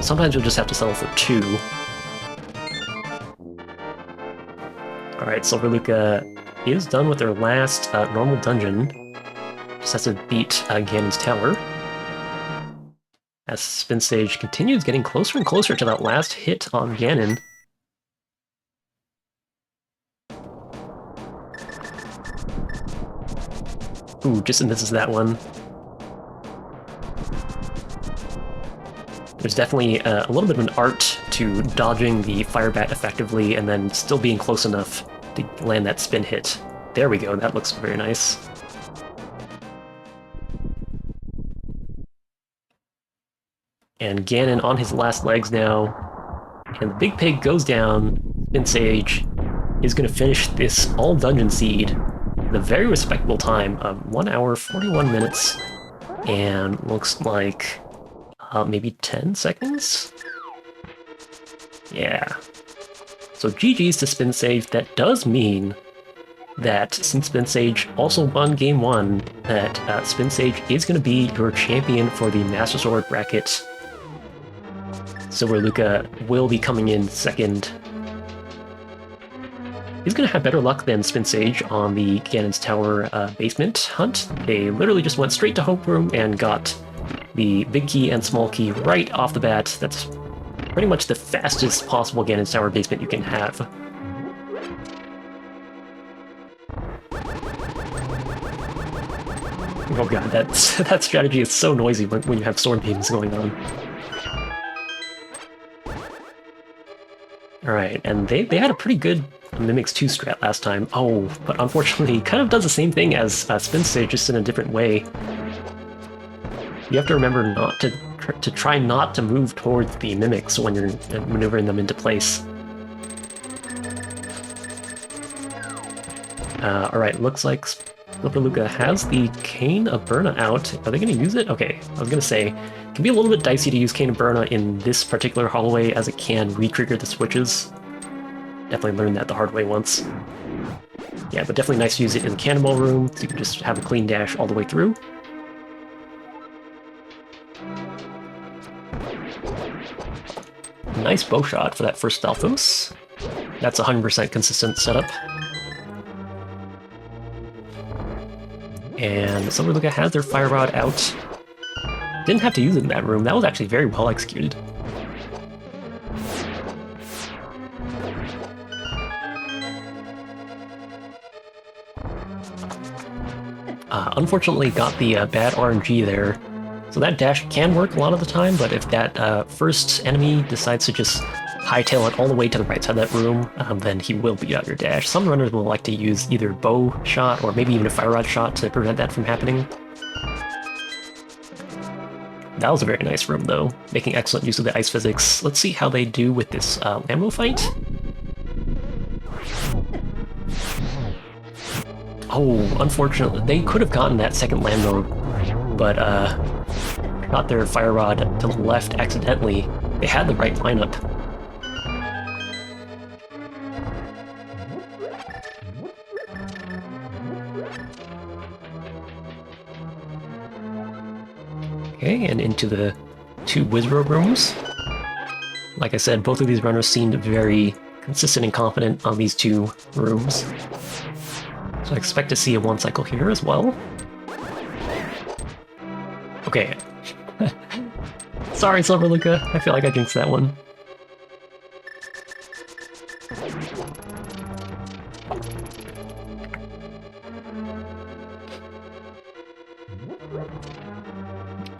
Sometimes you'll just have to settle for 2. Alright, Silver Lucca is done with their last normal dungeon. Just has to beat Ganon's Tower. As Spin Sage continues getting closer and closer to that last hit on Ganon. Ooh, just misses that one. There's definitely a little bit of an art to dodging the Fire Bat effectively and then still being close enough to land that spin hit. There we go, that looks very nice. And Ganon on his last legs now. And the Big Pig goes down. Spin Sage is going to finish this all dungeon seed in a very respectable time of 1 hour, 41 minutes, and looks like maybe 10 seconds? Yeah. So GG's to Spin Sage. That does mean that since Spin Sage also won Game 1, that Spin Sage is going to be your champion for the Master Sword bracket. Silver Lucca will be coming in second. He's going to have better luck than Spin Sage on the Ganon's Tower basement hunt. They literally just went straight to Hope Room and got the big key and small key right off the bat. That's pretty much the fastest possible Ganon's Tower basement you can have. Oh god, that strategy is so noisy when you have sword beams going on. Alright, and they had a pretty good Mimics 2 strat last time. Oh, but unfortunately, kind of does the same thing as Spin Sage, just in a different way. You have to remember not to try not to move towards the Mimics when you're maneuvering them into place. Alright, looks like Silver Lucca has the Cane of Birna out. Are they going to use it? Okay, I was going to say, it can be a little bit dicey to use Cane of Birna in this particular hallway, as it can re-trigger the switches. Definitely learned that the hard way once. Yeah, but definitely nice to use it in the Cannonball Room, so you can just have a clean dash all the way through. Nice bow shot for that first Stalfos. That's 100% consistent setup. And Silver Lucca has their Fire Rod out. Didn't have to use it in that room. That was actually very well executed. Unfortunately got the bad RNG there. So that dash can work a lot of the time, but if that first enemy decides to just hightail it all the way to the right side of that room, then he will beat out your dash. Some runners will like to use either bow shot or maybe even a Fire Rod shot to prevent that from happening. That was a very nice room, though, making excellent use of the ice physics. Let's see how they do with this Lambo fight. Oh, unfortunately, they could have gotten that second Lambo, but got their Fire Rod to the left accidentally. They had the right lineup. Okay, and into the 2 Wizrobe rooms. Like I said, both of these runners seemed very consistent and confident on these 2 rooms. So I expect to see a 1 cycle here as well. Okay. Sorry, Silver Luca. I feel like I jinxed that one.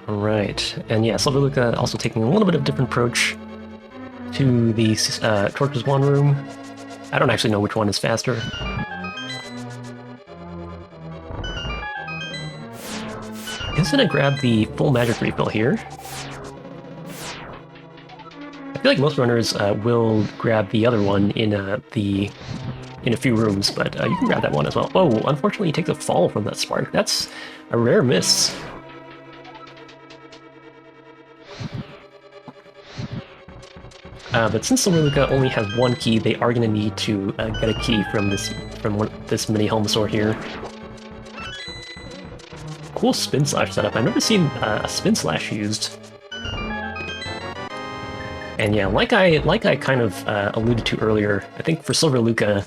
Alright, and yeah, Silver Luca also taking a little bit of a different approach to the Torch's Wand Room. I don't actually know which one is faster. He's gonna grab the full magic refill here. I feel like most runners will grab the other one in a few rooms, but you can grab that one as well. Oh, unfortunately, he takes a fall from that spark. That's a rare miss. But since Silver Luca only has one key, they are going to need to get a key from this mini Helmasaur here. Cool Spin Slash setup. I've never seen a Spin Slash used. And yeah, like I kind of alluded to earlier, I think for Silver Luca,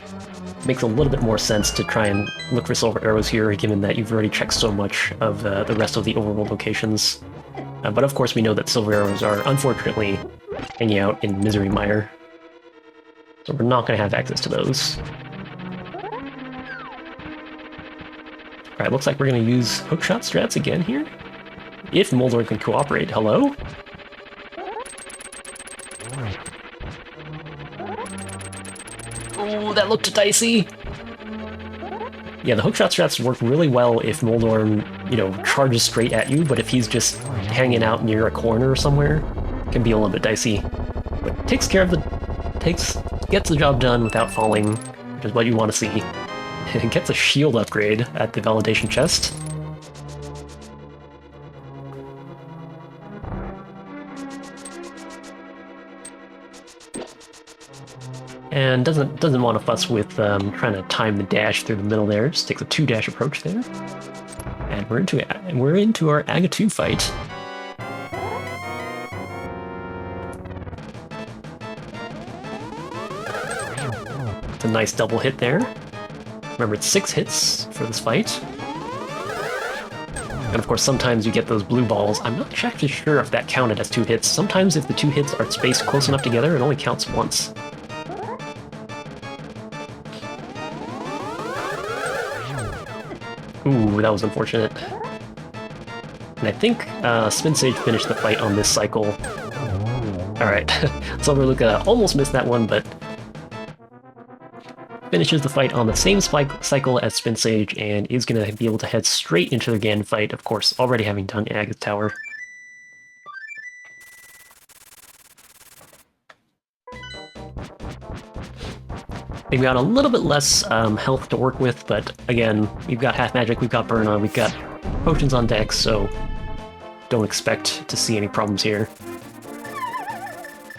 it makes a little bit more sense to try and look for Silver Arrows here, given that you've already checked so much of the rest of the overworld locations. But of course we know that Silver Arrows are unfortunately hanging out in Misery Mire, so we're not going to have access to those. Alright, looks like we're going to use hookshot strats again here. If Moldor can cooperate. Hello? Oh, that looked dicey! Yeah, the hookshot strats work really well if Moldorm, charges straight at you, but if he's just hanging out near a corner somewhere, it can be a little bit dicey. But gets the job done without falling, which is what you want to see. It gets a shield upgrade at the validation chest. And doesn't want to fuss with trying to time the dash through the middle there. Just takes a 2-dash approach there. And we're into our Aga 2 fight. It's a nice double hit there. Remember, it's 6 hits for this fight. And of course, sometimes you get those blue balls. I'm not actually sure if that counted as 2 hits. Sometimes if the 2 hits are spaced close enough together, it only counts once. Ooh, that was unfortunate. And I think Spin Sage finished the fight on this cycle. Alright, Silver Luca almost missed that one, but finishes the fight on the same cycle as Spin Sage and is going to be able to head straight into the Ganon fight, of course, already having done Aga's Tower. They've got a little bit less health to work with, but again, we've got Half Magic, we've got Burn On, we've got potions on deck, so don't expect to see any problems here.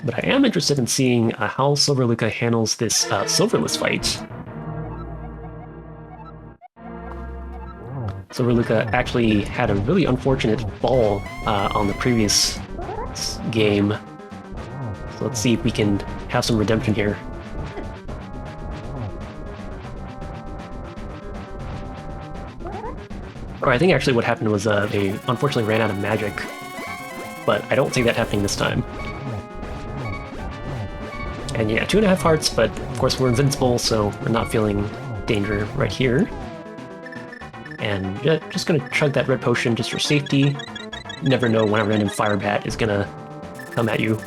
But I am interested in seeing how Silver Luca handles this Silverless fight. Silver Luca actually had a really unfortunate fall on the previous game. So let's see if we can have some redemption here. Or I think actually what happened was they unfortunately ran out of magic, but I don't see that happening this time. And yeah, 2.5 hearts, but of course we're invincible, so we're not feeling danger right here. And just gonna chug that red potion just for safety. You never know when a random fire bat is gonna come at you.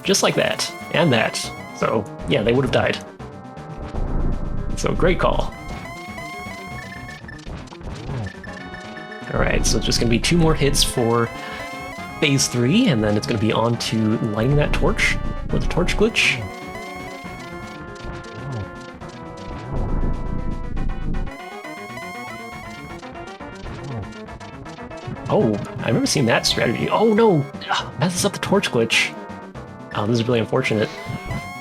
Just like that, and that. So yeah, they would have died. So great call. Alright, so it's just gonna be 2 more hits for Phase 3, and then it's going to be on to lighting that torch for the torch glitch. Oh, I've never seen that strategy. Oh no! Messes up the torch glitch. Oh, this is really unfortunate.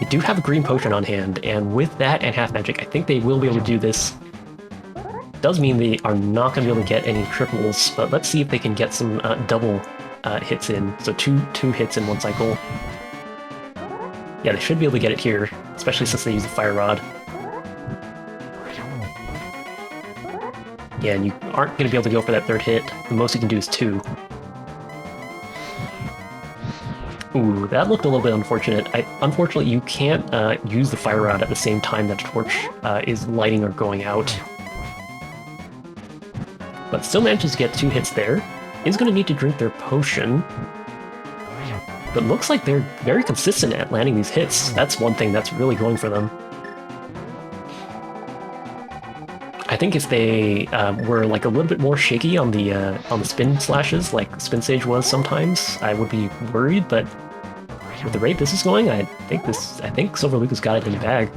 They do have a green potion on hand, and with that and Half Magic, I think they will be able to do this. Does mean they are not going to be able to get any triples, but let's see if they can get some double hits in, so two hits in one cycle. Yeah, they should be able to get it here, especially since they use the Fire Rod. Yeah, and you aren't going to be able to go for that third hit. The most you can do is 2. Ooh, that looked a little bit unfortunate. Unfortunately, you can't use the fire rod at the same time that a torch is lighting or going out. But still manages to get 2 hits there. Is going to need to drink their potion. But looks like they're very consistent at landing these hits. That's one thing that's really going for them. I think if they were like a little bit more shaky on the spin slashes, like Spin Sage was sometimes, I would be worried. But with the rate this is going, I think Silver Luca's got it in the bag.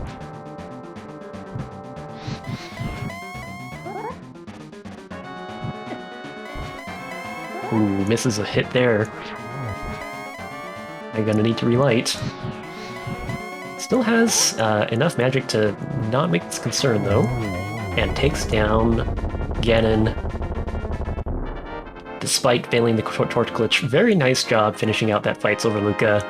Ooh, misses a hit there. I'm gonna need to relight. Still has enough magic to not make this concern though, and takes down Ganon despite failing the torch glitch. Very nice job finishing out that fight, Silver Luca.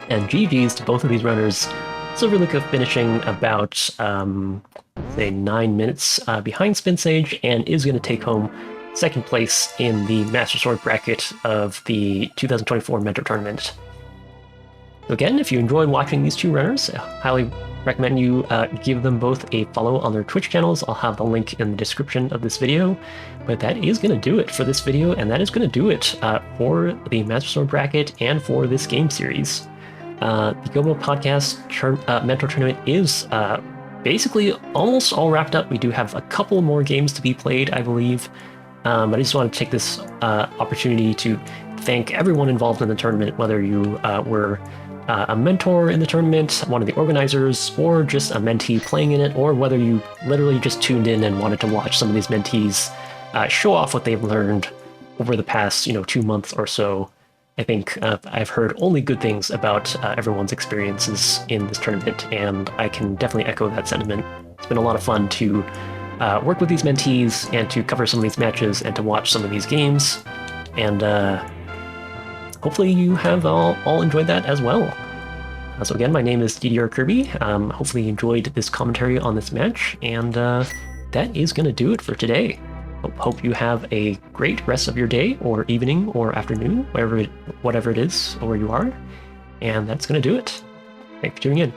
And GG's to both of these runners. Silver Luca finishing about, say, 9 minutes behind Spin Sage, and is going to take home second place in the Master Sword bracket of the 2024 Mentor Tournament. So again, if you enjoyed watching these two runners, I highly recommend you give them both a follow on their Twitch channels. I'll have the link in the description of this video. But that is going to do it for this video, and that is going to do it for the Master Sword bracket and for this game series. The Gobo Podcast Mentor Tournament is basically almost all wrapped up. We do have a couple more games to be played, I believe. But I just want to take this opportunity to thank everyone involved in the tournament, whether you were a mentor in the tournament, one of the organizers, or just a mentee playing in it, or whether you literally just tuned in and wanted to watch some of these mentees show off what they've learned over the past, 2 months or so. I think I've heard only good things about everyone's experiences in this tournament, and I can definitely echo that sentiment. It's been a lot of fun to work with these mentees and to cover some of these matches and to watch some of these games, and hopefully you have all enjoyed that as well. So again, my name is DDR Kirby. Hopefully you enjoyed this commentary on this match, and that is going to do it for today. Hope you have a great rest of your day, or evening, or afternoon, whatever it is, or where you are. And that's going to do it. Thanks for tuning in.